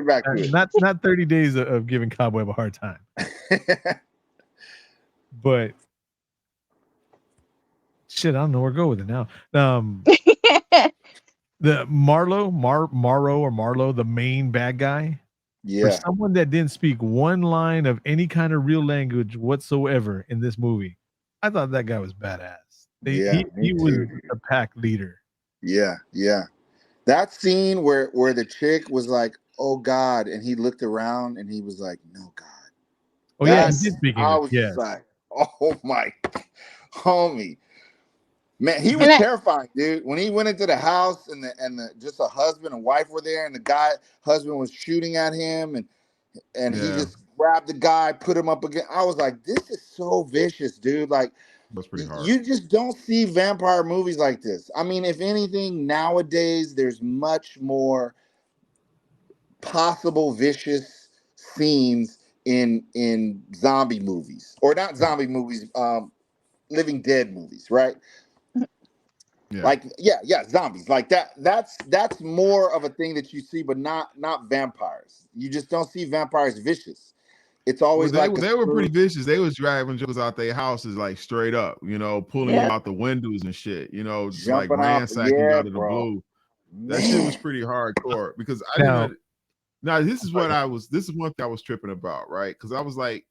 back to it. Not 30 days of giving Cobweb a hard time. But shit, I don't know where to go with it now. The Marlowe, the main bad guy. Yeah. For someone that didn't speak one line of any kind of real language whatsoever in this movie, I thought that guy was badass. He was a pack leader. Yeah. That scene where the chick was like, "Oh God," and he looked around and he was like, "No God." Oh yeah, he did speak English. I was just like, "Oh my homie." Man, he was terrifying, dude. When he went into the house and the just a husband and wife were there, and the husband was shooting at him, and he just grabbed the guy, put him up again. I was like, this is so vicious, dude. Like, that's pretty hard. You just don't see vampire movies like this. I mean, if anything, nowadays there's much more possible vicious scenes in zombie movies, or not zombie movies, Living Dead movies, right? Yeah. Like zombies like that. That's more of a thing that you see, but not vampires. You just don't see vampires vicious. It's always they were pretty vicious. They was driving jokers out their houses like straight up, you know, pulling them out the windows and shit, you know, just like ransacking out of the blue. That shit was pretty hardcore because I didn't. Now this is one thing I was tripping about, right? Because I was like,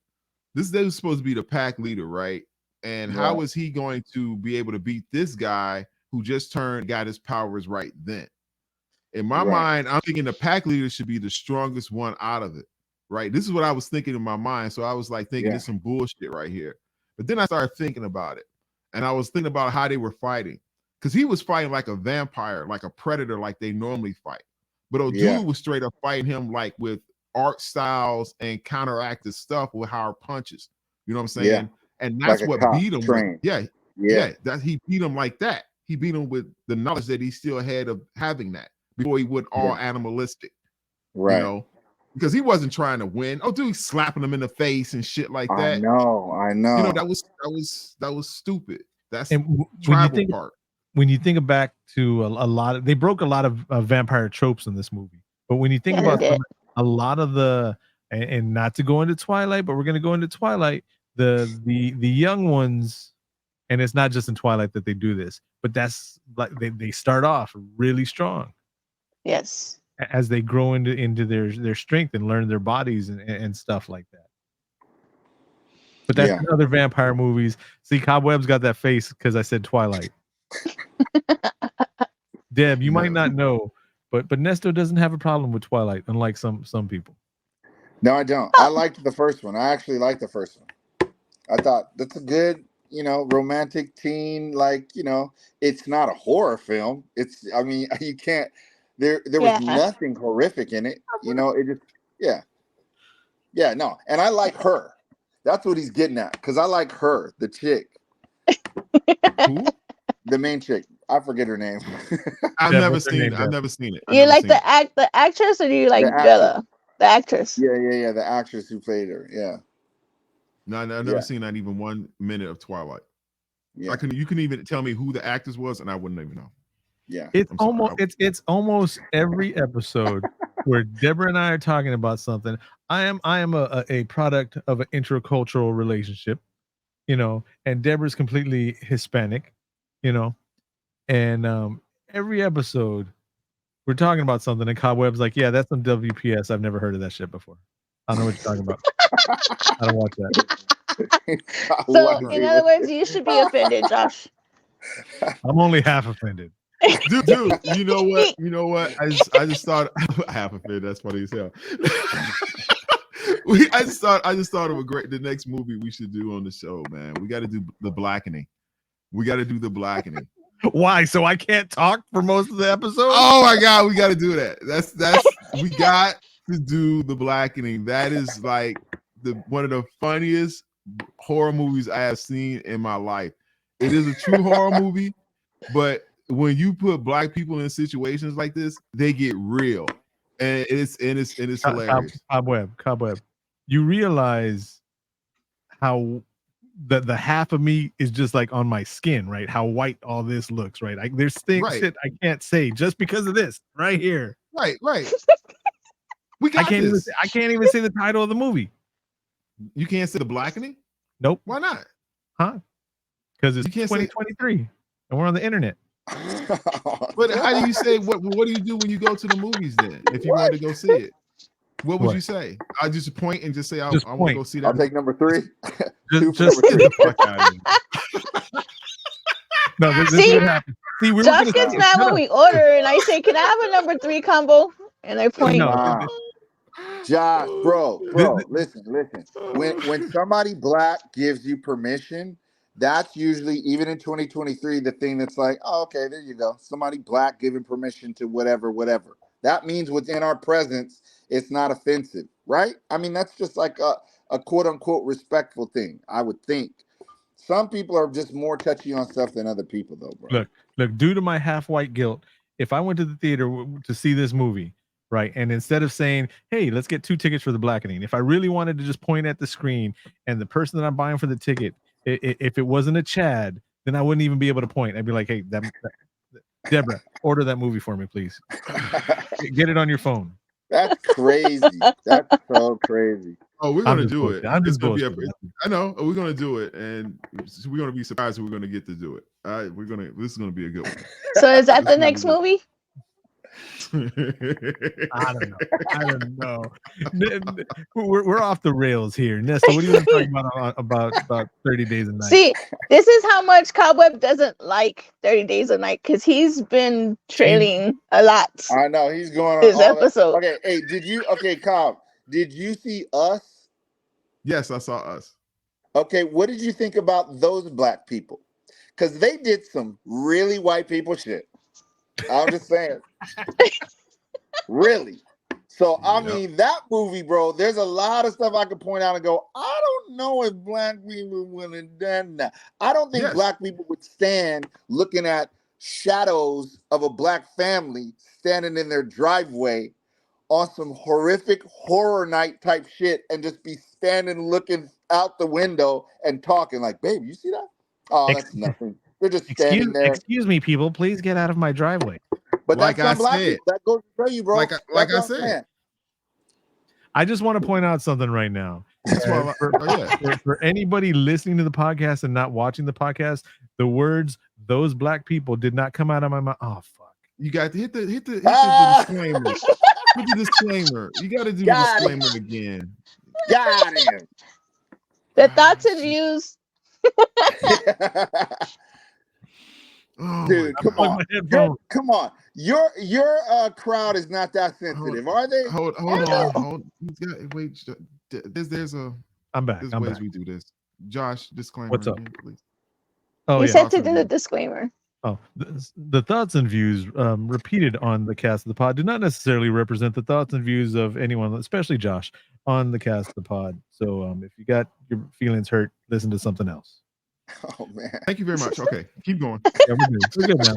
this was supposed to be the pack leader, right? And how is he going to be able to beat this guy who just got his powers right then? In my mind, I'm thinking the pack leader should be the strongest one out of it, right? This is what I was thinking in my mind. So I was like thinking it's some bullshit right here. But then I started thinking about it. And I was thinking about how they were fighting. Because he was fighting like a vampire, like a predator, like they normally fight. But dude was straight up fighting him like with art styles and counteracted stuff with hard punches. You know what I'm saying? Yeah. And that's like what beat him. That he beat him like that. He beat him with the knowledge that he still had of having that before he went all animalistic. Right. You know, because he wasn't trying to win. Oh, dude, he's slapping him in the face and shit like that. I know. You know, that was stupid. That's the tribal part. When you think back to a lot of, they broke a lot of vampire tropes in this movie. But when you think about a lot of the, and not to go into Twilight, but we're going to go into Twilight, the young ones, and it's not just in Twilight that they do this, but that's like they start off really strong. Yes. As they grow into their strength and learn their bodies and stuff like that. But that's other vampire movies. See, Cobweb's got that face because I said Twilight. Deb, you might not know, but Nesto doesn't have a problem with Twilight, unlike some people. No, I don't. I liked the first one. I actually liked the first one. I thought that's a good, romantic teen, it's not a horror film. I mean, you can't, there was nothing horrific in it. It just, no. And I like her. That's what he's getting at. Cause I like her, the chick. Who? The main chick. I forget her name. I've never seen it. You like the actress, or do you like Bella? The actress. Yeah. The actress who played her. Yeah. No, I've never seen not even 1 minute of Twilight. Yeah. You couldn't even tell me who the actress was, and I wouldn't even know. Yeah. It's almost every episode where Deborah and I are talking about something. I am a product of an intercultural relationship, and Deborah's completely Hispanic, and every episode we're talking about something, and Cobweb's like, yeah, that's some WPS. I've never heard of that shit before. I don't know what you're talking about. I don't watch that. So, in other words, you should be offended, Josh. I'm only half offended. Dude, you know what? I just thought half offended. That's funny as hell. I just thought of the next movie we should do on the show, man. We got to do The Blackening. We got to do The Blackening. Why? So I can't talk for most of the episode? Oh my God, we got to do that. That's we got to do The Blackening. That is like one of the funniest horror movies I have seen in my life. It is a true horror movie, but when you put black people in situations like this, they get real, and it's hilarious. Cobweb. You realize how the half of me is just like on my skin, right? How white all this looks, right? There's things shit I can't say just because of this right here. Right. We got this. I can't even say the title of the movie. You can't say The Blackening? Nope. Why not? Huh? Because it's 2023 and we're on the internet. But how do you say what do you do when you go to the movies then? If you want to go see it, what would you say? I just point and just say I want to go see that. I'll take number 3. Just get the fuck out of here. No, this is what happened. See, Josh gets mad when we order, and I say, "Can I have a number 3 combo?" And I point. No. Josh, bro, listen. When somebody black gives you permission, that's usually, even in 2023, the thing that's like, oh, okay, there you go. Somebody black giving permission to whatever. That means within our presence, it's not offensive, right? I mean, that's just like a quote unquote respectful thing, I would think. Some people are just more touchy on stuff than other people, though, bro. Look, due to my half-white guilt, if I went to the theater to see this movie, right, and instead of saying, hey, let's get 2 tickets for The Blackening, if I really wanted to just point at the screen and the person that I'm buying for the ticket, if it wasn't a Chad, then I wouldn't even be able to point. I'd be like, hey, Deborah, order that movie for me, please. Get it on your phone. That's crazy. That's so crazy. Oh, we're gonna do it. It's gonna be I know. We're gonna do it, and we're gonna be surprised we're gonna get to do it. This is gonna be a good one. So is that the next movie? I don't know. We're off the rails here. Nesto, what are you talking about 30 Days a Night? See, this is how much Cobweb doesn't like 30 Days a Night, because he's been trailing a lot. I know he's going on this episode. Okay, hey, Cobb, did you see Us? Yes, I saw Us. Okay, what did you think about those black people? Because they did some really white people shit. I'm just saying. Really. So, I mean, that movie, bro, there's a lot of stuff I could point out and go, I don't know if black people would have done that. I don't think black people would stand looking at shadows of a black family standing in their driveway on some horrific horror night type shit and just be standing looking out the window and talking like, babe, you see that? Oh, that's nothing. They're just standing there. Excuse me, people, please get out of my driveway. But like that's black people. That goes to show you, bro. Like I said. I just want to point out something right now. For anybody listening to the podcast and not watching the podcast, the words "those black people" did not come out of my mouth. Oh fuck! You got to hit the disclaimer. Put the disclaimer. You got to do the disclaimer again. Got him. The thoughts and views. Oh, dude, come on. Your crowd is not that sensitive, are they? Hold on. Wait, there's I'm back. There's I'm ways back. we do this. Josh, disclaimer. What's up? Again, please. Oh, you said to do the disclaimer. Oh, the thoughts and views repeated on the cast of the pod do not necessarily represent the thoughts and views of anyone, especially Josh, on the cast of the pod. So if you got your feelings hurt, listen to something else. Oh man! Thank you very much. Okay, keep going. Yeah, we're good now.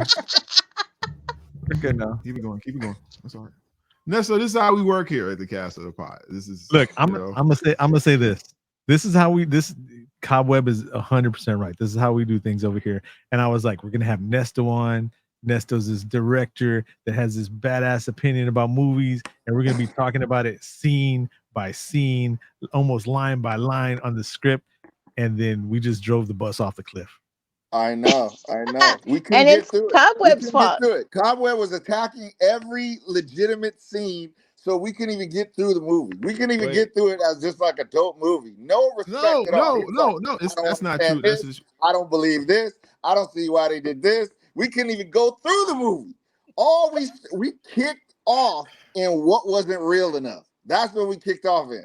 We're good now. Keep it going. That's all right. Nesto, this is how we work here at the Cast of the Pod. This is look. I'm gonna say this. This is how we. This Cobweb is 100% right. This is how we do things over here. And I was like, we're gonna have Nesto on. Nesto's this director that has this badass opinion about movies, and we're gonna be talking about it scene by scene, almost line by line on the script. And then we just drove the bus off the cliff. I know. We couldn't And get it's through it. Cobweb's fault. Cobweb was attacking every legitimate scene, so we couldn't even get through the movie. We couldn't even get through it as just like a dope movie. No respect at all. No. That's not true. I don't believe this. I don't see why they did this. We couldn't even go through the movie. We kicked off in what wasn't real enough. That's what we kicked off in.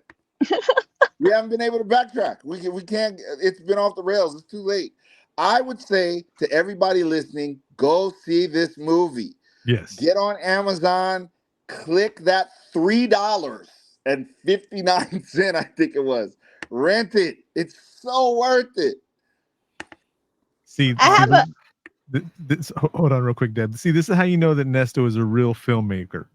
We haven't been able to backtrack. We can't. It's been off the rails. It's too late. I would say to everybody listening, go see this movie. Yes. Get on Amazon, click that $3.59, I think it was. Rent it. It's so worth it. See, hold on real quick, Deb. See, this is how you know that Nesto is a real filmmaker,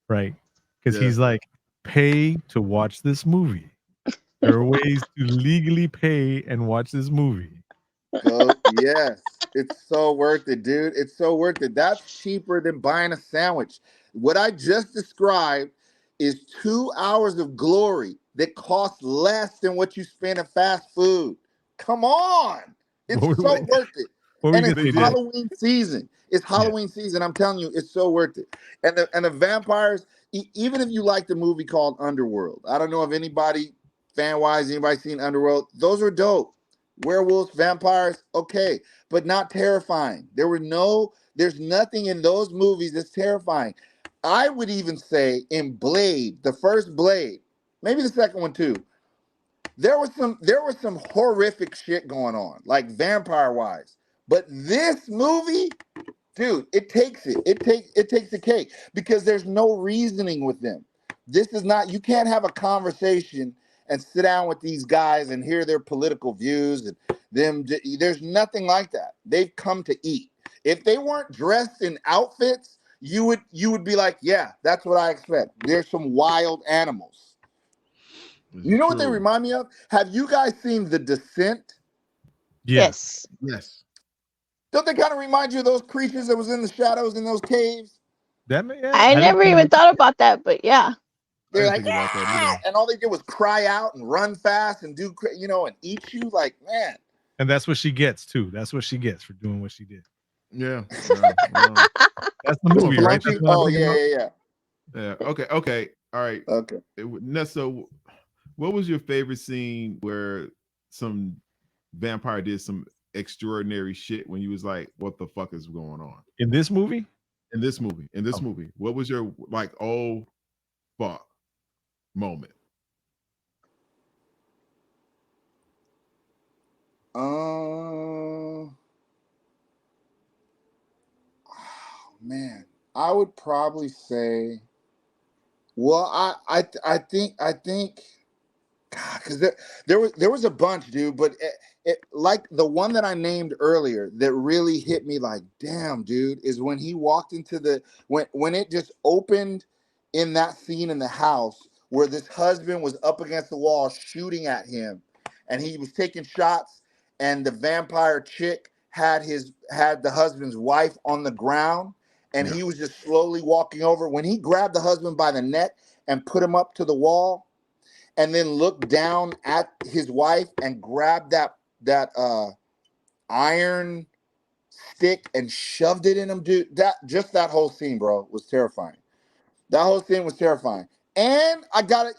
right? Because he's like, pay to watch this movie. There are ways to legally pay and watch this movie. Yes, it's so worth it, dude. It's so worth it. That's cheaper than buying a sandwich. What I just described is 2 hours of glory that costs less than what you spend in fast food. Come on. It's so worth it. And it's Halloween season. It's Halloween season. I'm telling you, it's so worth it. And the vampires, even if you like the movie called Underworld, I don't know if anybody, fan-wise, anybody seen Underworld, those are dope. Werewolves, vampires, okay, but not terrifying. There's nothing in those movies that's terrifying. I would even say in Blade, the first Blade, maybe the second one too, there was some horrific shit going on, like vampire-wise. But this movie, dude, it takes the cake because there's no reasoning with them. This is not, you can't have a conversation and sit down with these guys and hear their political views and them. There's nothing like that. They've come to eat. If they weren't dressed in outfits, you would be like, yeah, that's what I expect. There's some wild animals. You know what they remind me of? Have you guys seen The Descent? Yes. Don't they kind of remind you of those creatures that was in the shadows in those caves? I never even thought about that, but yeah. They're like, and all they did was cry out and run fast and do, and eat you. Like, man. And that's what she gets too. That's what she gets for doing what she did. Yeah. That's the movie, right? Oh, yeah. Yeah. Okay. All right. Okay. Nesto, what was your favorite scene where some vampire did some extraordinary shit when you was like, what the fuck is going on? In this movie? In this movie. What was your oh fuck moment? Oh man, I would probably say, well, I think, because there was a bunch, dude, but it like the one that I named earlier that really hit me like, damn, dude, is when he walked into when it just opened in that scene in the house where this husband was up against the wall shooting at him, and he was taking shots, and the vampire chick had the husband's wife on the ground, and he was just slowly walking over. When he grabbed the husband by the neck and put him up to the wall, and then looked down at his wife and grabbed that iron stick and shoved it in him, dude. That whole scene, bro, was terrifying. That whole scene was terrifying. And I got it,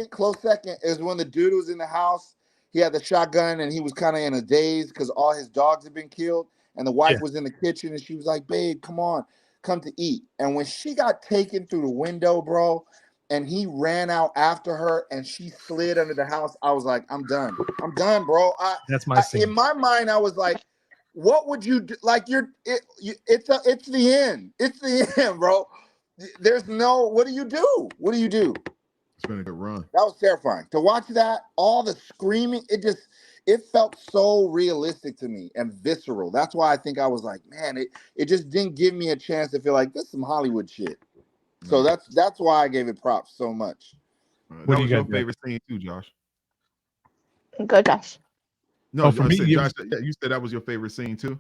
close second is when the dude was in the house. He had the shotgun and he was kind of in a daze because all his dogs had been killed. And the wife was in the kitchen and she was like, babe, come on, come to eat. And when she got taken through the window, bro, and he ran out after her and she slid under the house, I was like, I'm done, bro. That's my scene. In my mind, I was like, what would you do? Like, it's the end. It's the end, bro. There's no, what do you do? It's been a good run. That was terrifying. To watch that, all the screaming, it felt so realistic to me and visceral. That's why I think I was like, man, it just didn't give me a chance to feel like this is some Hollywood shit. So that's why I gave it props so much. What was your favorite scene too, Josh? Go, Josh. No, for me, Josh, you said that was your favorite scene too.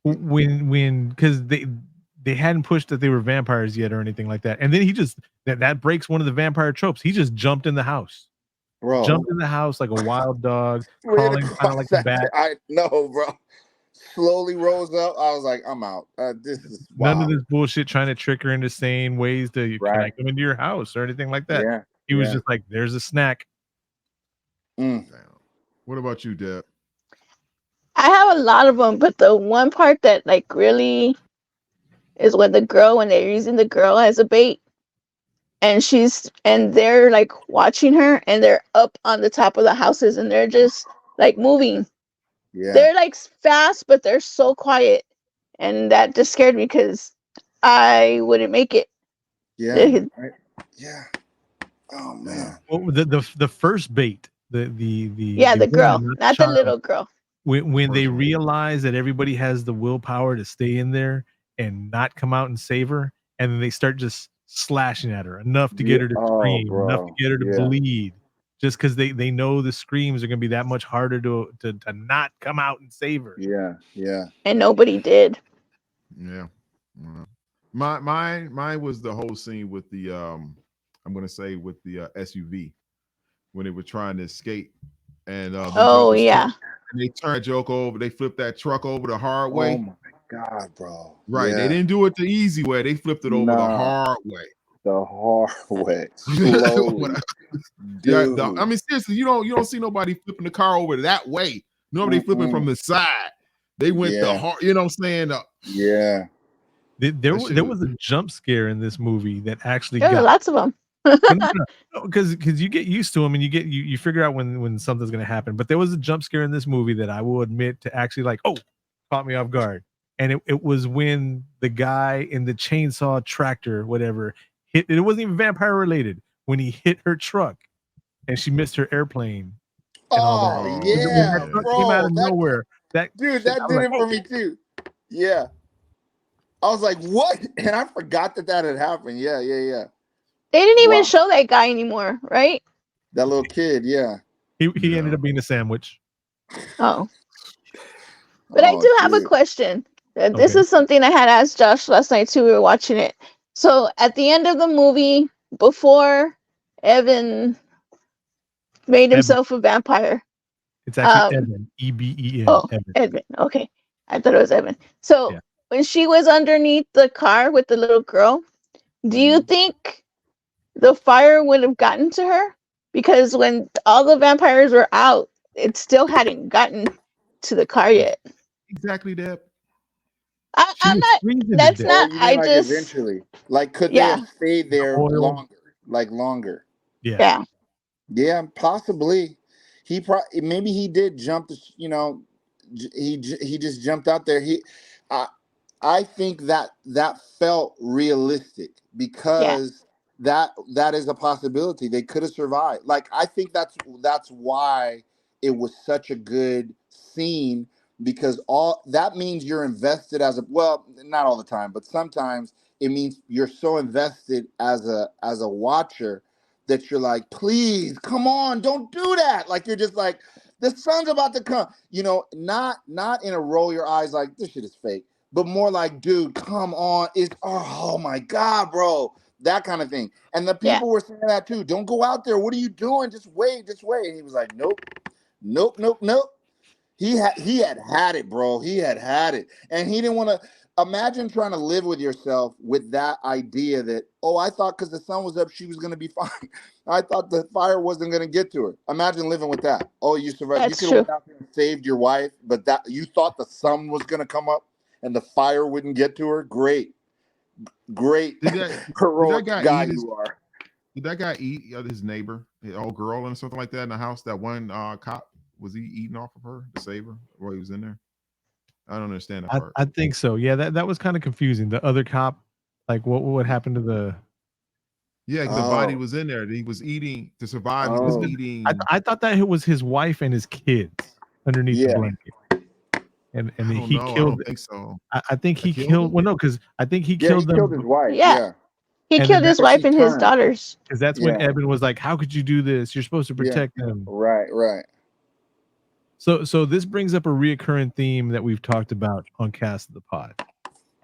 When because they hadn't pushed that they were vampires yet or anything like that, and then he just that breaks one of the vampire tropes. He just jumped in the house, jumped in the house like a wild dog, crawling kind of like a bat. I know, bro. Slowly rose up. I was like, I'm out. This is none of this bullshit trying to trick her into saying ways to can I come into your house or anything like that. Yeah, he was just like, there's a snack. What about you, Deb? I have a lot of them, but the one part that like really is when they're using the girl as a bait, and they're like watching her, and they're up on the top of the houses, and they're just like moving. Yeah. They're like fast, but they're so quiet, and that just scared me because I wouldn't make it. Yeah. Yeah. Oh man. Well, the first bait, the girl, not the little girl. When they realize that everybody has the willpower to stay in there and not come out and save her, and then they start just slashing at her enough to get her to scream, enough to get her to bleed, just because they know the screams are going to be that much harder to not come out and save her. Yeah. And nobody did. Yeah. Mine was the whole scene with the I'm going to say with the SUV when they were trying to escape, and and they turned joke over. They flipped that truck over the hard way. Oh my God, bro! Right, they didn't do it the easy way. They flipped it over the hard way. The hard way, slowly. Dude. I mean, seriously, you don't see nobody flipping the car over that way. Nobody flipping from the side. They went the hard. You know what I'm saying? There was a jump scare in this movie that actually there were lots of them. Because you get used to them and you figure out when something's going to happen. But there was a jump scare in this movie that I will admit to actually caught me off guard. And it was when the guy in the chainsaw tractor, whatever, hit. It wasn't even vampire related. When he hit her truck and she missed her airplane. And all that. Yeah, that bro, came out of nowhere. That did it for me too. Yeah, I was like, what? And I forgot that had happened. Yeah. They didn't even show that guy anymore, right? That little kid, He ended up being a sandwich. Oh. But I do have a question. This is something I had asked Josh last night too. We were watching it. So at the end of the movie, before Evan made himself a vampire. It's actually Eben. E-B-E-N. Oh, Evan. Okay. I thought it was Evan. So when she was underneath the car with the little girl, do you think the fire would have gotten to her? Because when all the vampires were out, it still hadn't gotten to the car yet. Exactly, Deb. I'm not. That's not. I just eventually, like, could they have stayed there longer? Yeah. Yeah, possibly. Maybe he did jump. He just jumped out there. I think that felt realistic because that is a possibility. They could have survived. Like, I think that's why it was such a good scene, because all that means you're invested not all the time, but sometimes it means you're so invested as a watcher that you're like, please, come on, don't do that. Like, you're just like, the sun's about to come, not in a roll your eyes like this shit is fake, but more like, dude, come on. Oh my God, bro. That kind of thing. And the people were saying that too. Don't go out there. What are you doing? Just wait. And he was like, nope. He had it, bro. He had it. And he didn't want to imagine trying to live with yourself with that idea that, I thought because the sun was up, she was going to be fine. I thought the fire wasn't going to get to her. Imagine living with that. Oh, you survived. You could have went out there and saved your wife, but that you thought the sun was going to come up and the fire wouldn't get to her. Great. Heroic guy you are. Did that guy eat his neighbor, his old girl, and something like that in the house? That one cop, was he eating off of her to save her while he was in there? I don't understand that part. I think so. Yeah, that was kind of confusing. The other cop, like, what happened to the? Yeah, the body was in there. He was eating to survive. He was eating. I thought that it was his wife and his kids underneath the blanket. And he killed. I don't think so. I think he killed. Well, no, because I think he killed them. He killed his wife. Yeah. He killed his wife and his daughters. Because that's when Eben was like, "How could you do this? You're supposed to protect them." Right. So this brings up a reoccurring theme that we've talked about on Cast of the Pod.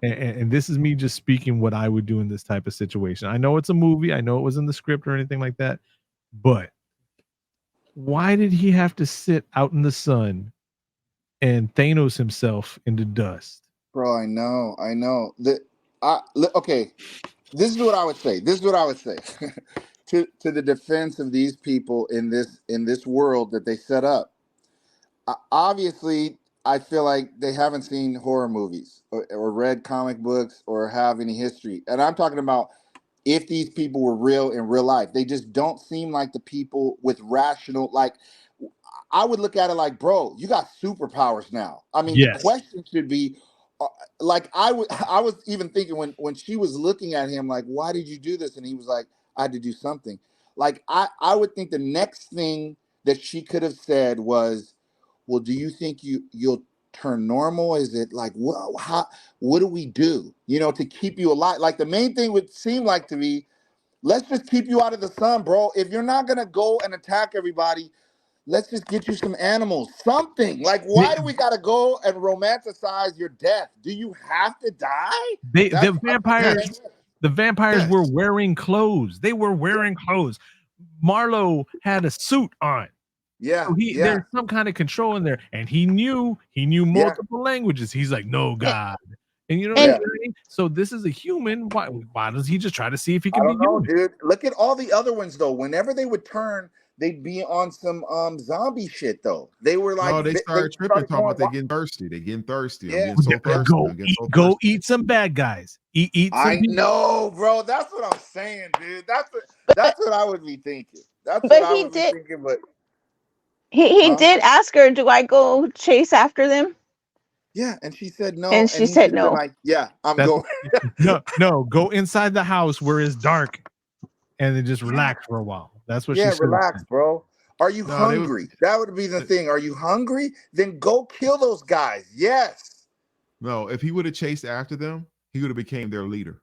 And this is me just speaking what I would do in this type of situation. I know it's a movie. I know it was in the script or anything like that. But why did he have to sit out in the sun and Thanos himself into dust? Bro, I know. Okay, this is what I would say. to the defense of these people in this world that they set up. Obviously, I feel like they haven't seen horror movies or read comic books or have any history. And I'm talking about if these people were real in real life. They just don't seem like the people with rational, like, I would look at it like, bro, you got superpowers now. I mean, the question should be, like, I was even thinking when she was looking at him, like, why did you do this? And he was like, I had to do something. Like, I would think the next thing that she could have said was, well, do you think you'll turn normal? Is it like, what do we do, to keep you alive? Like, the main thing would seem like to be, let's just keep you out of the sun, bro. If you're not going to go and attack everybody, let's just get you some animals, something. Like, why do we got to go and romanticize your death? Do you have to die? The vampires were wearing clothes. They were wearing clothes. Marlowe had a suit on. Yeah, so there's some kind of control in there, and he knew multiple languages. He's like, no God, and what I mean? So this is a human. Why does he just try to see if he can be human? Dude. Look at all the other ones though. Whenever they would turn, they'd be on some zombie shit though. They were like, they started tripping, talking about they getting thirsty. They getting thirsty. Yeah. I'm getting so thirsty. Go eat some bad guys. Eat some I know, bro. That's what I'm saying, dude. That's what I would be thinking. That's what I would be thinking. But he did ask her, do I go chase after them? Yeah, and she said no. And she said no. Like, yeah, I'm going. no, go inside the house where it's dark and then just relax for a while. That's what she said. Yeah, relax, bro. Are you hungry? That would be the thing. Are you hungry? Then go kill those guys. Yes. No, if he would have chased after them, he would have became their leader.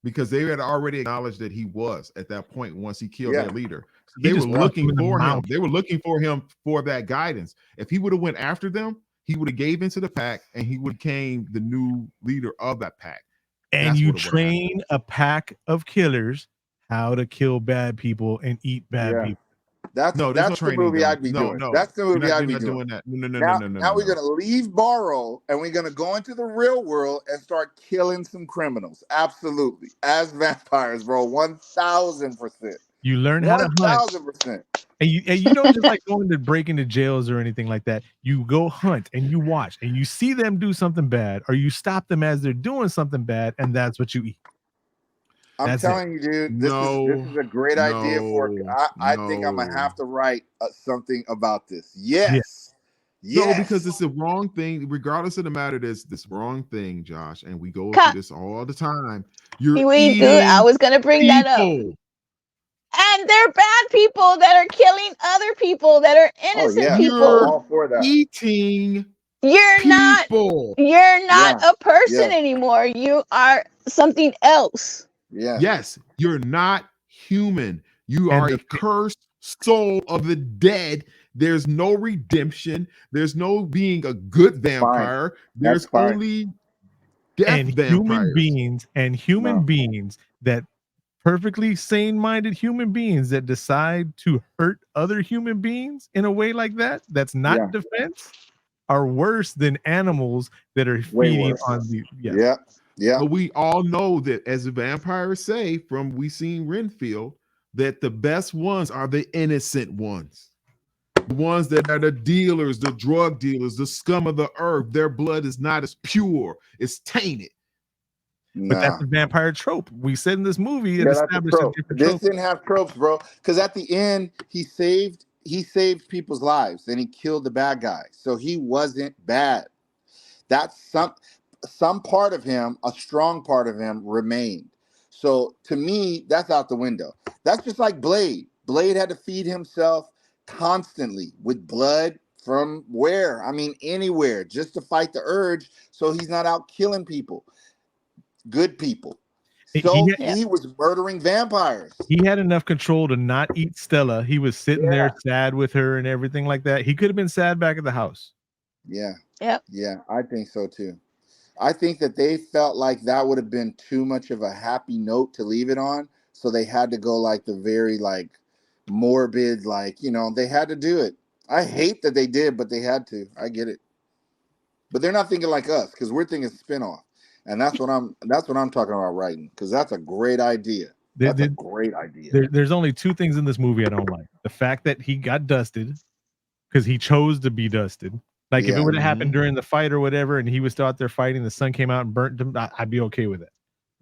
Because they had already acknowledged that he was at that point once he killed their leader. So they were looking for him. They were looking for him for that guidance. If he would have went after them, he would have gave into the pack and he would became the new leader of that pack. And you train a pack of killers how to kill bad people and eat bad people. That's the movie I'd be doing. That's the movie I'd be doing. No. Now we're gonna leave Barrow and we're gonna go into the real world and start killing some criminals. Absolutely, as vampires, bro. 1,000%. You learn how to hunt. 1,000%. And you don't just like going to break into jails or anything like that. You go hunt and you watch and you see them do something bad, or you stop them as they're doing something bad, and that's what you eat. I'm telling you, dude, this is a great idea for it. I think I'm gonna have to write something about this. Yes. No, because it's the wrong thing. Regardless of the matter, there's this wrong thing, Josh, and we go through this all the time. I was gonna bring that up. And they're bad people that are killing other people that are innocent people. All for that. Eating. You're not a person anymore. You are something else. Yeah. Yes, you're not human. You are a cursed soul of the dead. There's no redemption. There's no being a good vampire. There's only death vampires. Human beings that perfectly sane-minded human beings that decide to hurt other human beings in a way like that, that's not defense, are worse than animals that are feeding on the Yeah. But we all know that, as the vampires say, from we seen Renfield, that the best ones are the innocent ones. The ones that are the dealers, the drug dealers, the scum of the earth. Their blood is not as pure. It's tainted. But that's the vampire trope. We said in this movie, it established a different trope. This didn't have tropes, bro. Because at the end, he saved people's lives and he killed the bad guy. So he wasn't bad. That's some part of him, a strong part of him, remained. So to me, that's out the window. That's just like Blade. Blade had to feed himself constantly with blood from where? I mean, anywhere, just to fight the urge so he's not out killing people. Good people. He was murdering vampires. He had enough control to not eat Stella. He was sitting there sad with her and everything like that. He could have been sad back at the house. Yeah. Yep. Yeah, I think so too. I think that they felt like that would have been too much of a happy note to leave it on. So they had to go like the very like morbid, like, you know, they had to do it. I hate that they did, but they had to. I get it. But they're not thinking like us, because we're thinking spinoff. And that's what I'm talking about writing, because that's a great idea. That's a great idea. There's only two things in this movie I don't like. The fact that he got dusted because he chose to be dusted. Like if it would have happened during the fight or whatever, and he was still out there fighting, the sun came out and burnt him, I'd be okay with it.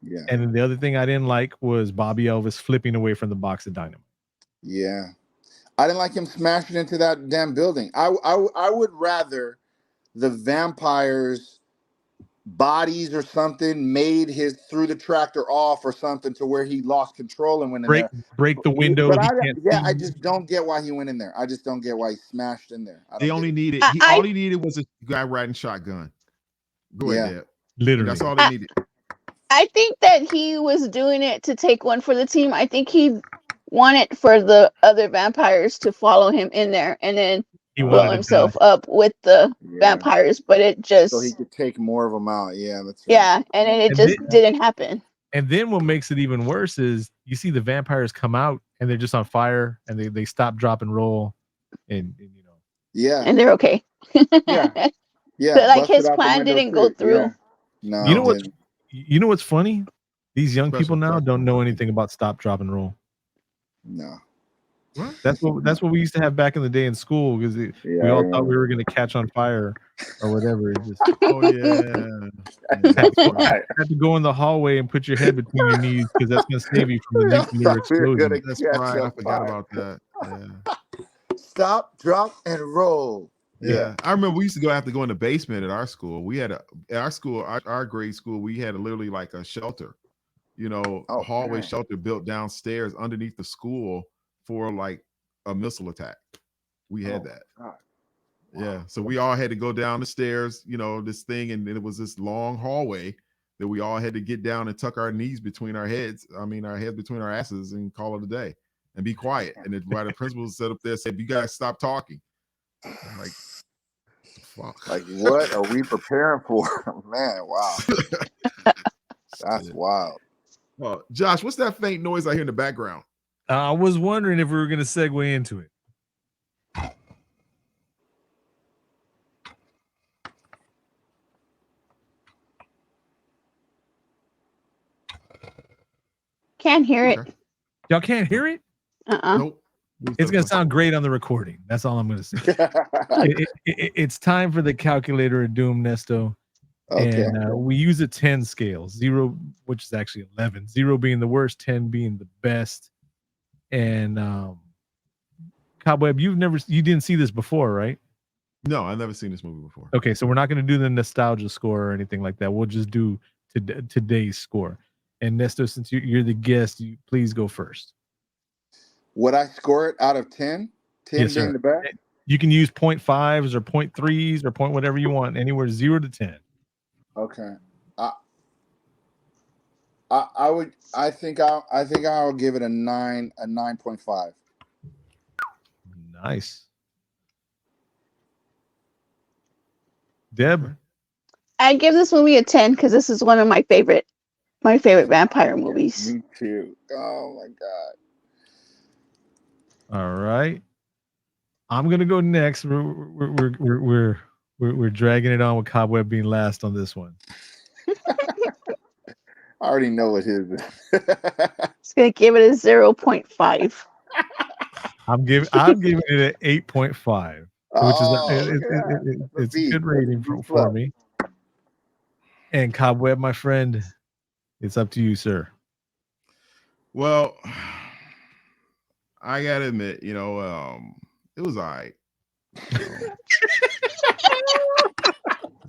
Yeah. And then the other thing I didn't like was Bobby Elvis flipping away from the box of dynamite. Yeah. I didn't like him smashing into that damn building. I would rather the vampires' bodies or something made threw the tractor off or something to where he lost control and went in there. Break the window. But I just don't get why he went in there. I just don't get why he smashed in there. All he needed was a guy riding shotgun. Go ahead, Deb. Literally. That's all they needed. I think that he was doing it to take one for the team. I think he wanted for the other vampires to follow him in there and then he blow himself up with the vampires, but it just so he could take more of them out. Yeah, that's right. Yeah, and then it just didn't happen. And then what makes it even worse is you see the vampires come out and they're just on fire and they stop, drop, and roll, and you know, and they're okay. Yeah. But like his plan didn't go through. Yeah. No, you know what's funny? These young people now don't know anything about stop, drop, and roll. No. That's what we used to have back in the day in school, because we all thought we were going to catch on fire or whatever. It just, had to go in the hallway and put your head between your knees, because that's going to save you from the nuclear explosion. That's right. I forgot about that. Yeah. Stop, drop, and roll. Yeah, I remember we used to have to go in the basement at our school. We had our grade school, we had literally like a shelter, you know, a hallway shelter built downstairs underneath the school for like a missile attack. We had that. God. Yeah, so we all had to go down the stairs, you know, this thing, and it was this long hallway that we all had to get down and tuck our knees between our heads. I mean, our heads between our asses, and call it a day and be quiet. And the principal set up there said, "You guys stop talking." I'm like, fuck. Like, what are we preparing for? Man, wow. That's wild. Well, Josh, what's that faint noise I hear in the background? I was wondering if we were going to segue into it. Can't hear it. Y'all can't hear it? Nope. It's going to sound great on the recording. That's all I'm going to say. It's time for the calculator of doom, Nesto. Okay. And we use a 10 scale, 0, which is actually 11, 0 being the worst, 10 being the best. And Cobweb, you didn't see this before, right? No, I've never seen this movie before. Okay, so we're not going to do the nostalgia score or anything like that. We'll just do today's score. And Nesto, since you're the guest, you please go first. Would I score it out of 10? 10 yes, being sir. the best? You can use 0.5s or 0.3s or point whatever you want, anywhere 0 to 10. Okay. I think I'll give it a 9.5. Nice. Deb? I'd give this movie a 10 because this is one of my favorite vampire movies. Me too. Oh my God. All right. I'm gonna go next. We're dragging it on with Cobweb being last on this one. I already know what his is. It's gonna give it a 0.5. I'm giving it an 8.5, which is it's a good rating for me. And Cobweb, my friend, it's up to you, sir. Well, I gotta admit, it was all right. It's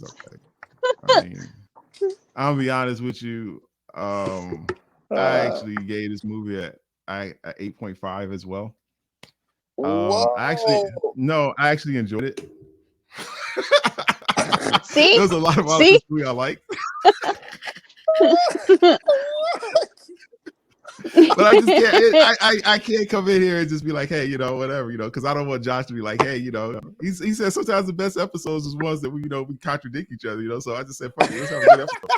okay. I mean, I'll be honest with you. I actually gave this movie a 8.5 as well. I actually enjoyed it. See, there's a lot of this movie I like. But I just can't. I can't come in here and just be like, hey, whatever, because I don't want Josh to be like, hey, he said sometimes the best episodes is ones that we contradict each other, So I just said, fuck it, let's have a good episode.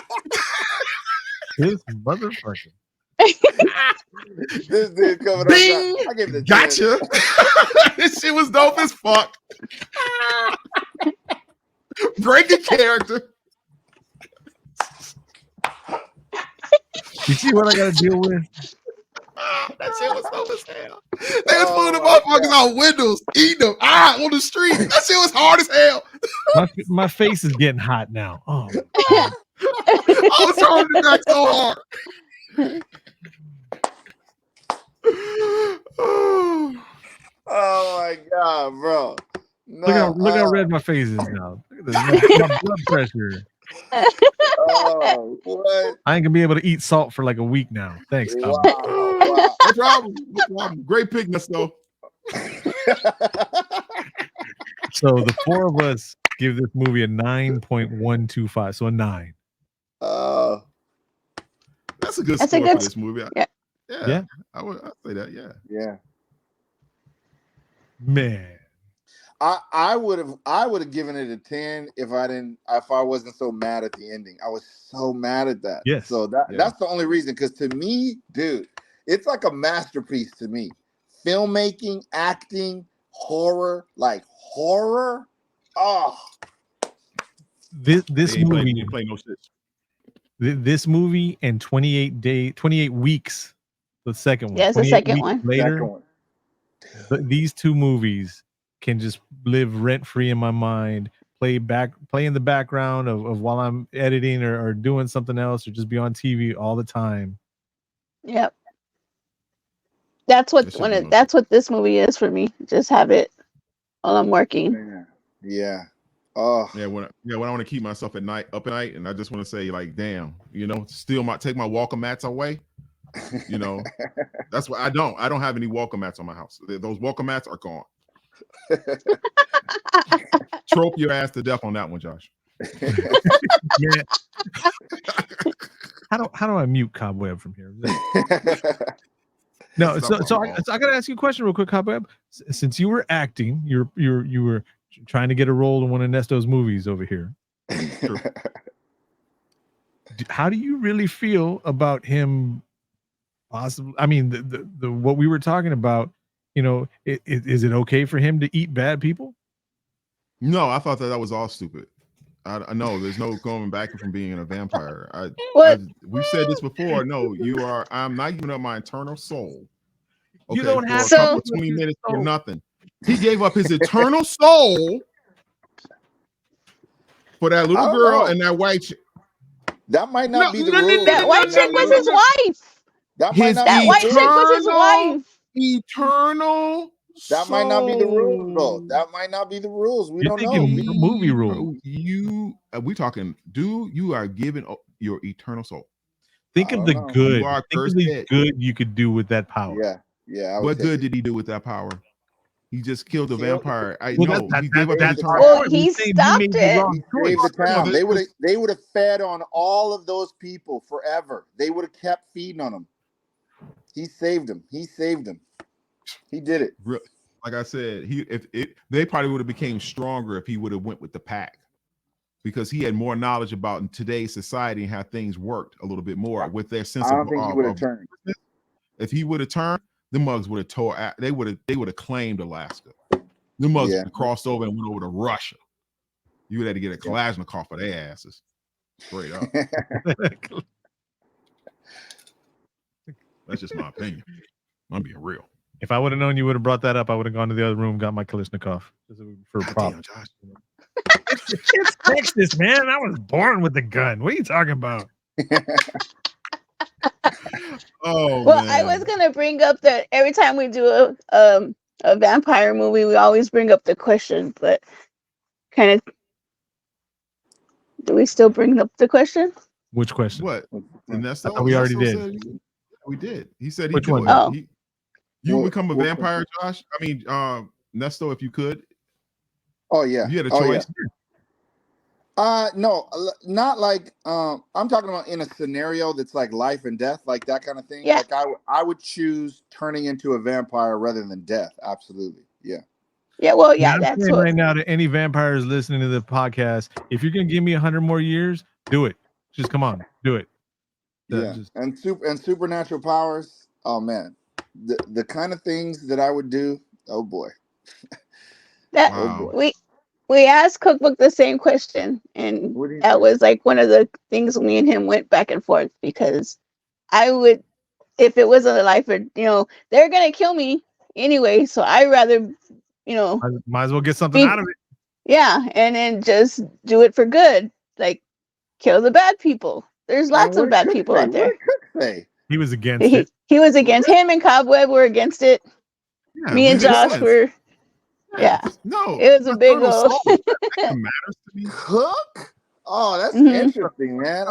This motherfucker. This dude coming Bing! up. I gave it a Gotcha. This shit was dope as fuck. Breaking character. You see what I got to deal with? That shit was dope as hell. They was pulling the motherfuckers out windows, eating them on the street. That shit was hard as hell. My face is getting hot now. Oh, I was throwing it back so hard. Oh my god, bro! No, look how red my face is now. Look at this, my blood pressure. Oh, what? I ain't gonna be able to eat salt for like a week now. Thanks, Tom. Wow. No problem. Great pick, Nesto. So the four of us give this movie a 9.125, so a 9. That's a good score for this movie. Yeah. I'd say that. Yeah. Man. I would have given it a 10 if I wasn't so mad at the ending. I was so mad at that. Yes. So that's the only reason. Because to me, dude, it's like a masterpiece to me. Filmmaking, acting, horror, like horror. Oh, This movie didn't play no shit. This movie and 28 weeks, the second one. Yes, the second one. Later, these two movies can just live rent free in my mind, play in the background of while I'm editing or doing something else, or just be on TV all the time. Yep. That's what this movie is for me. Just have it while I'm working. Yeah. Oh. Yeah, when I want to keep myself up at night, and I just want to say, like, damn, take my welcome mats away. That's what I don't have any welcome mats on my house. Those welcome mats are gone. Trope your ass to death on that one, Josh. Yeah. How do I mute Cobweb from here? No, so I gotta ask you a question real quick, Cobweb. Since you were acting, you were trying to get a role in one of Nesto's movies over here. How do you really feel about him? Possibly, I mean, the what we were talking about. Is it okay for him to eat bad people? No, I thought that was all stupid. I know there's no going back from being a vampire. We've said this before. No, I'm not giving up my eternal soul. Okay, you don't have a couple 20 minutes for nothing. He gave up his eternal soul for that little girl and that white chick. That might not be the rule. That white chick was his wife. That white chick was his wife. Eternal. That might not be the rules, though. That might not be the rules. We don't know. Movie rule. We talking, dude. You are giving your eternal soul. Think of the good. Think of the good you could do with that power. Yeah. What good did he do with that power? He just killed a vampire. He stopped it. He saved the town. They would have fed on all of those people forever. They would have kept feeding on them. He saved them. He did it. Like I said, they probably would have became stronger if he would have went with the pack, because he had more knowledge about today's society and how things worked a little bit more with their sense of. I don't think he would have turned. If he would have turned, the mugs would have tore. They would have claimed Alaska. The mugs would have crossed over and went over to Russia. You would have to get a Kalashnikov for their asses. Straight up. That's just my opinion. I'm being real. If I would have known you would have brought that up, I would have gone to the other room, got my Kalashnikov for a problem. It's Texas, man. I was born with the gun. What are you talking about? Well, man. I was gonna bring up that every time we do a vampire movie, we always bring up the question, but kind of, do we still bring up the question? Which question? What? And that's we already did. We did. He said which one? You become a vampire, Josh? I mean, Nesto, if you could. Oh yeah. You had a choice. No, not like I'm talking about in a scenario that's like life and death, like that kind of thing. Yeah. Like I would choose turning into a vampire rather than death. Absolutely. Yeah. Yeah, well, Yeah, yeah, I'm that's saying what. right now to any vampires listening to the podcast, if you're gonna give me 100 more years, do it. Just come on, do it. Yeah, and supernatural powers. Oh man, the kind of things that I would do. Oh boy. That Wow. we asked Cookbook the same question, and What do you that think? was like one of the things me and him went back and forth, because I would, if it wasn't a life, or they're gonna kill me anyway, so I rather Might as well get something out of it. Yeah, and then just do it for good, like kill the bad people. There's lots of bad people out there. What did Cook say? He was against it. He was against. Him and Cobweb were against it. Yeah, Me and Josh were. Yeah. No, it was a big old. That matters to me. Cook? Oh, that's interesting, man.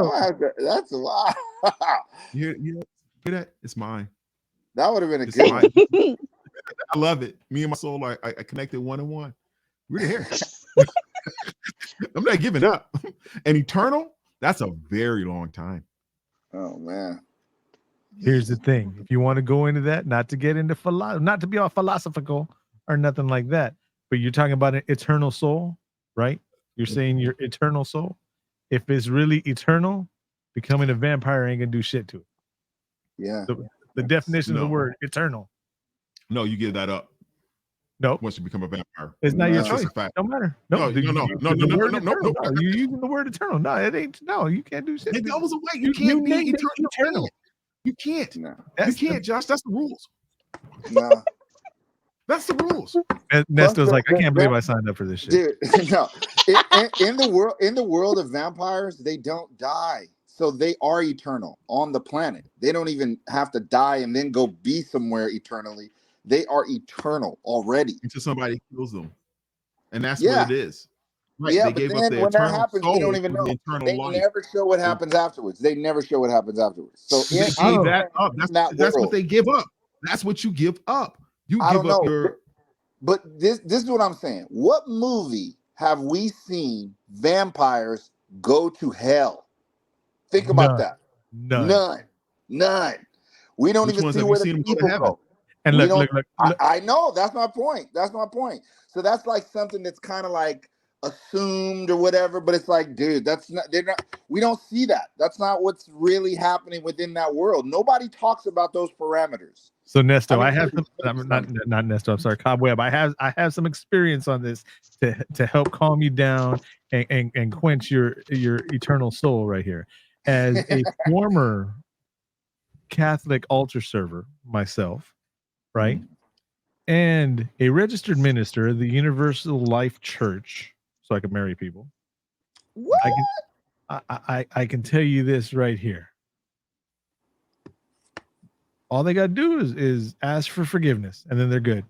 That's wow. You hear that? It's mine. That would have been a good one. I love it. Me and my soul, I connected one and one. We're here. I'm not giving up. And eternal, that's a very long time. Oh man. Here's the thing: if you want to go into that, not to get into not to be all philosophical or nothing like that, but you're talking about an eternal soul, right? You're saying your eternal soul. If it's really eternal, becoming a vampire ain't gonna do shit to it. Yeah. The definition of the word eternal. No, you give that up. No. Once you become a vampire, it's not your that's choice. just a fact. No matter. No. You're using the word eternal. No, it ain't. No, you can't do shit. It goes away. You can't be eternal. You can't. No. You can't, Josh. That's the rules. No. That's the rules. Nesto's like, I can't believe I signed up for this shit. Dude, no. In the world of vampires, they don't die. So they are eternal on the planet. They don't even have to die and then go be somewhere eternally. They are eternal already. Until somebody kills them. And that's what it is. Right. Yeah, they but gave then up their when that happens, soul, we don't even know. They never show what happens afterwards. They never show what happens afterwards. So that's what they give up. That's what you give up. You give up your. But this is what I'm saying. What movie have we seen vampires go to hell? Think about that. None. We don't even see where the people go. And look. I know. That's my point. So that's like something that's kind of like assumed or whatever, but it's like, dude, we don't see that. That's not what's really happening within that world. Nobody talks about those parameters. So Nesto, I have some, not Nesto, I'm sorry, Cobweb. I have some experience on this to help calm you down and quench your eternal soul right here. As a former Catholic altar server myself, right? And a registered minister of the Universal Life Church, so I can marry people. What? I can tell you this right here. All they gotta do is ask for forgiveness, and then they're good.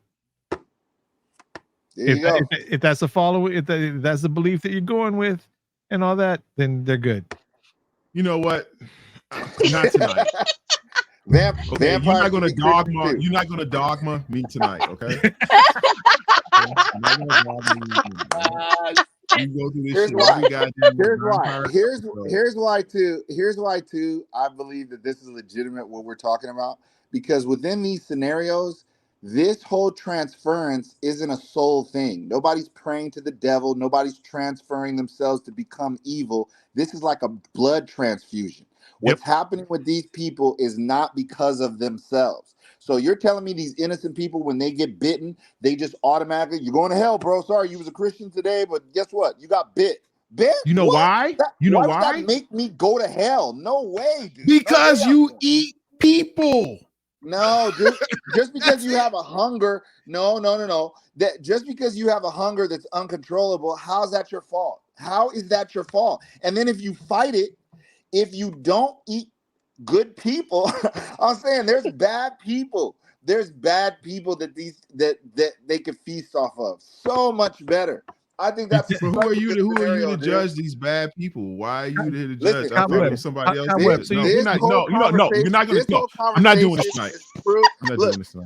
If that's a follow, if that's the belief that you're going with, and all that, then they're good. You know what? Not tonight. You're not gonna dogma. You're not gonna dogma me tonight, okay? Here's why too. I believe that this is legitimate what we're talking about, because within these scenarios, this whole transference isn't a soul thing. Nobody's praying to the devil. Nobody's transferring themselves to become evil. This is like a blood transfusion. What's happening with these people is not because of themselves. So you're telling me these innocent people, when they get bitten, they just automatically, you're going to hell, bro. Sorry, you was a Christian today, but guess what? You got bit. Bit? You know why? Why would that make me go to hell? No way, dude. Because you eat people. No, just because you have a hunger. No. That just because you have a hunger that's uncontrollable, how's that your fault? How is that your fault? And then if you fight it, if you don't eat good people, I'm saying there's bad people. There's bad people that they could feast off of. So much better. I think that's. Who are you to judge these bad people? Why are you there to judge? I thought it was somebody else. You're not going to. I'm not doing this tonight.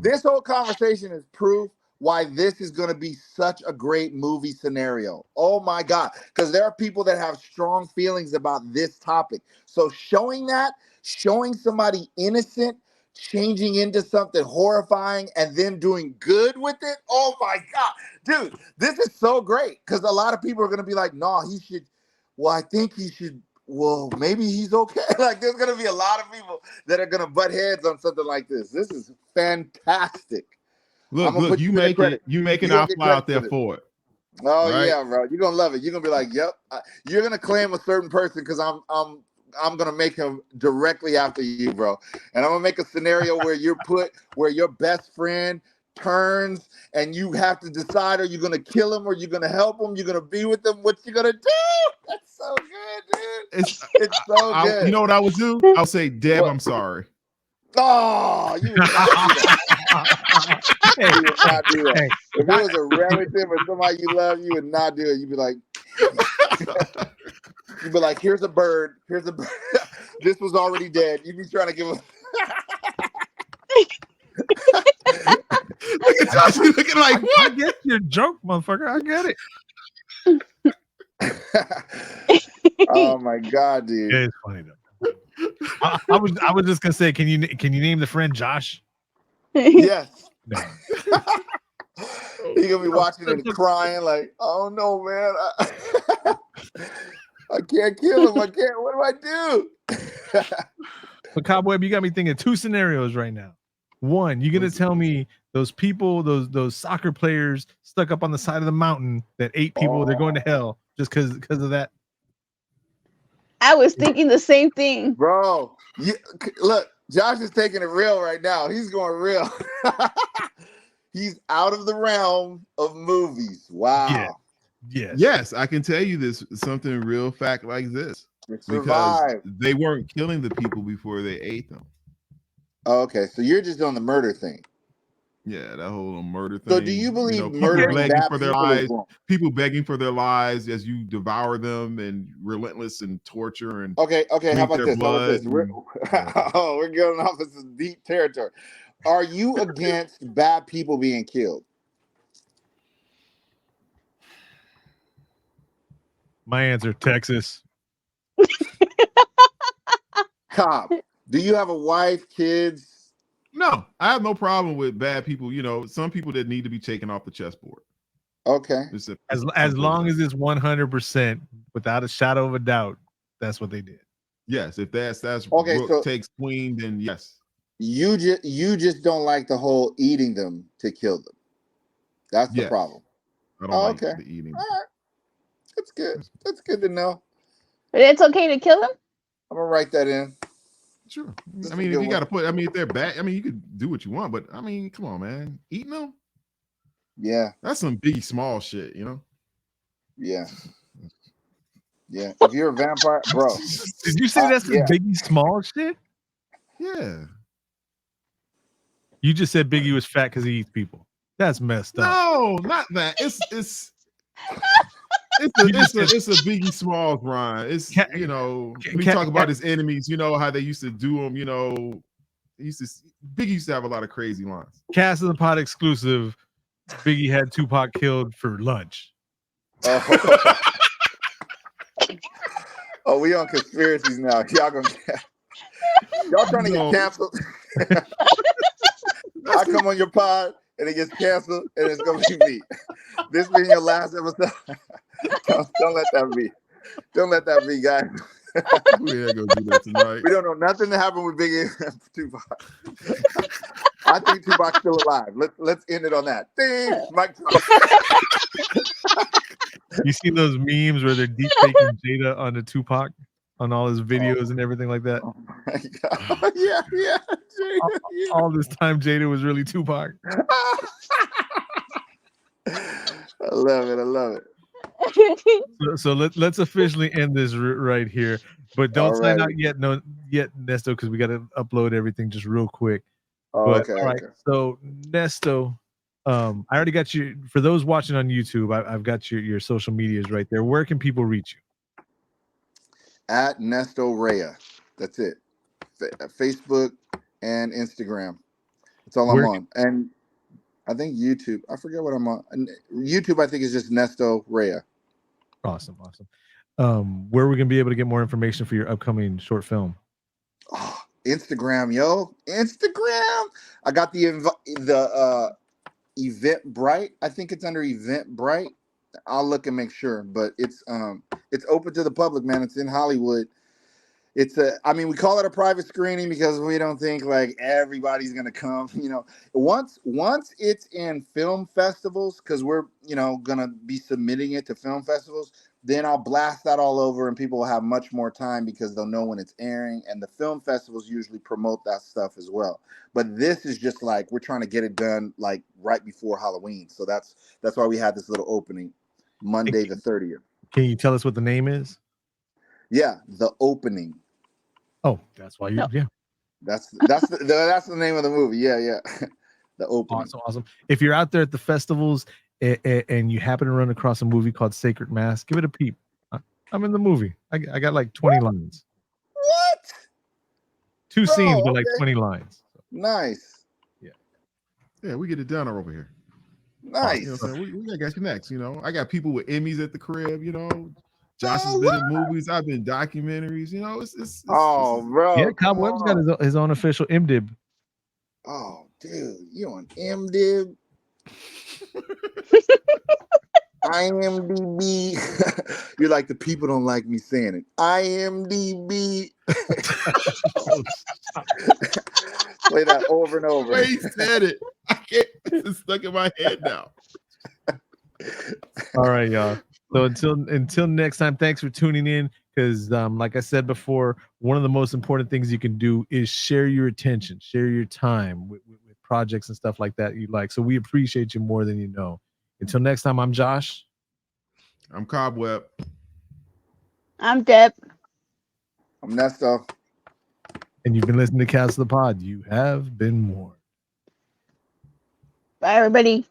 This whole conversation is proof why this is going to be such a great movie scenario. Oh my God. Because there are people that have strong feelings about this topic. So showing somebody innocent changing into something horrifying and then doing good with it. Oh my God. Dude, this is so great. Because a lot of people are going to be like, no, he should. Well, I think he should. Well, maybe he's okay. Like, there's going to be a lot of people that are going to butt heads on something like this. This is fantastic. Look, you make it. I'll fly out there for it. Oh right? Yeah, bro. You're going to love it. You're going to be like, yep. You're going to claim a certain person because I'm going to make him directly after you, bro. And I'm going to make a scenario where where your best friend turns and you have to decide, are you going to kill him or you're going to help him? You're going to be with him. What you going to do? That's so good, dude. It's so good. You know what I would do? I'll say, Deb, I'm sorry. Oh, you would not do that. You would not do that. If it was a relative or somebody you love, you would not do it. You'd be like, here's a bird. Here's a bird. This was already dead. You'd be trying to give him. Look at Josh, you looking like, what? I get your joke, motherfucker. I get it. Oh my God, dude. Yeah, it's funny though. I was just gonna say, can you name the friend Josh? Yes. No. You're gonna be watching and crying like, oh no, man, I can't kill him. I can't. What do I do? But Cobweb, you got me thinking two scenarios right now. One, you're gonna tell me those people, those soccer players stuck up on the side of the mountain that ate people, they're going to hell just because of that. I was thinking the same thing, bro. Look, Josh is taking it real right now. He's going real. He's out of the realm of movies. Wow. Yeah. Yes, I can tell you this something real fact like this. Because they weren't killing the people before they ate them. Oh, okay, so you're just on the murder thing. Yeah, that whole murder thing. So do you believe murdering begging for their lives? People begging for their lives as you devour them and relentless and torture and okay. How about this? We're going off of some deep territory. Are you against bad people being killed? My answer, Texas. Cop, do you have a wife, kids? No, I have no problem with bad people. You know, some people that need to be taken off the chessboard. Okay. As long as it's 100%, without a shadow of a doubt, that's what they did. Yes, if that's okay, Rook so takes queen, then yes. You just don't like the whole eating them to kill them. That's the problem. I don't like the eating. All right. That's good. That's good to know. But it's okay to kill them? I'm gonna write that in. Sure. I mean, if you got to put, if they're bad, you could do what you want, but I mean, come on, man. Eating them? Yeah. That's some Biggie Small shit, you know? Yeah. Yeah. If you're a vampire, bro. Did you say that's some Biggie Small shit? Yeah. You just said Biggie was fat because he eats people. That's messed up. No, not that. It's a Biggie Smalls rhyme. It's when you talk about his enemies, you know how they used to do them. You know, Biggie used to have a lot of crazy lines. Cast of the Pod exclusive. Biggie had Tupac killed for lunch. Oh, we on conspiracies now. Y'all trying to get canceled. I come on your pod and it gets canceled and it's gonna be me. This being your last episode. Don't let that be. Don't let that be, guys. We ain't gonna do that tonight. We don't know nothing that happened with Biggie and Tupac. I think Tupac's still alive. Let's end it on that. Ding, Mike. You see those memes where they're deep faking Jada on the Tupac on all his videos and everything like that? Oh my God. Yeah. Jada, all this time Jada was really Tupac. I love it. So let's officially end this right here, but don't sign out yet, Nesto, because we got to upload everything just real quick. Okay. So Nesto, I already got you. For those watching on YouTube, I've got your social medias right there. Where can people reach you? At Nesto Rea. That's it. Facebook and Instagram. That's all I'm on. And I think YouTube. I forget what I'm on. YouTube, I think, is just Nesto Rea. Awesome. Where are we gonna be able to get more information for your upcoming short film? Oh, Instagram, yo. Instagram. I got the Eventbrite. I think it's under Eventbrite. I'll look and make sure, but it's open to the public, man. It's in Hollywood. We call it a private screening because we don't think like everybody's gonna come. Once it's in film festivals, because we're gonna be submitting it to film festivals, then I'll blast that all over, and people will have much more time because they'll know when it's airing. And the film festivals usually promote that stuff as well. But this is just like we're trying to get it done like right before Halloween, so that's why we had this little opening, Monday the 30th. Can you tell us what the name is? Yeah, The Opening. Oh, that's why you. Yeah, that's the name of the movie. Yeah. The Opening. Awesome. If you're out there at the festivals and you happen to run across a movie called Sacred Mass, give it a peep. I'm in the movie. I got like 20 lines. What? Two scenes, but like 20 lines. Nice. Yeah, we get it done over here. Nice. You know what I'm saying? We got connects. I got people with Emmys at the crib. Josh has been in movies. I've been in documentaries. It's bro. Yeah, Cobweb's got his own official MDib. Oh, dude, you on MDib? IMDb. You're like, the people don't like me saying it. IMDb. Play that over and over. He said it. I can't. It's stuck in my head now. All right, y'all. So until next time, thanks for tuning in. Because like I said before, one of the most important things you can do is share your attention, share your time with projects and stuff like that you like. So we appreciate you more than you know. Until next time, I'm Josh. I'm Cobweb. I'm Deb. I'm Nesto. And you've been listening to Cast of the Pod. You have been warned. Bye, everybody.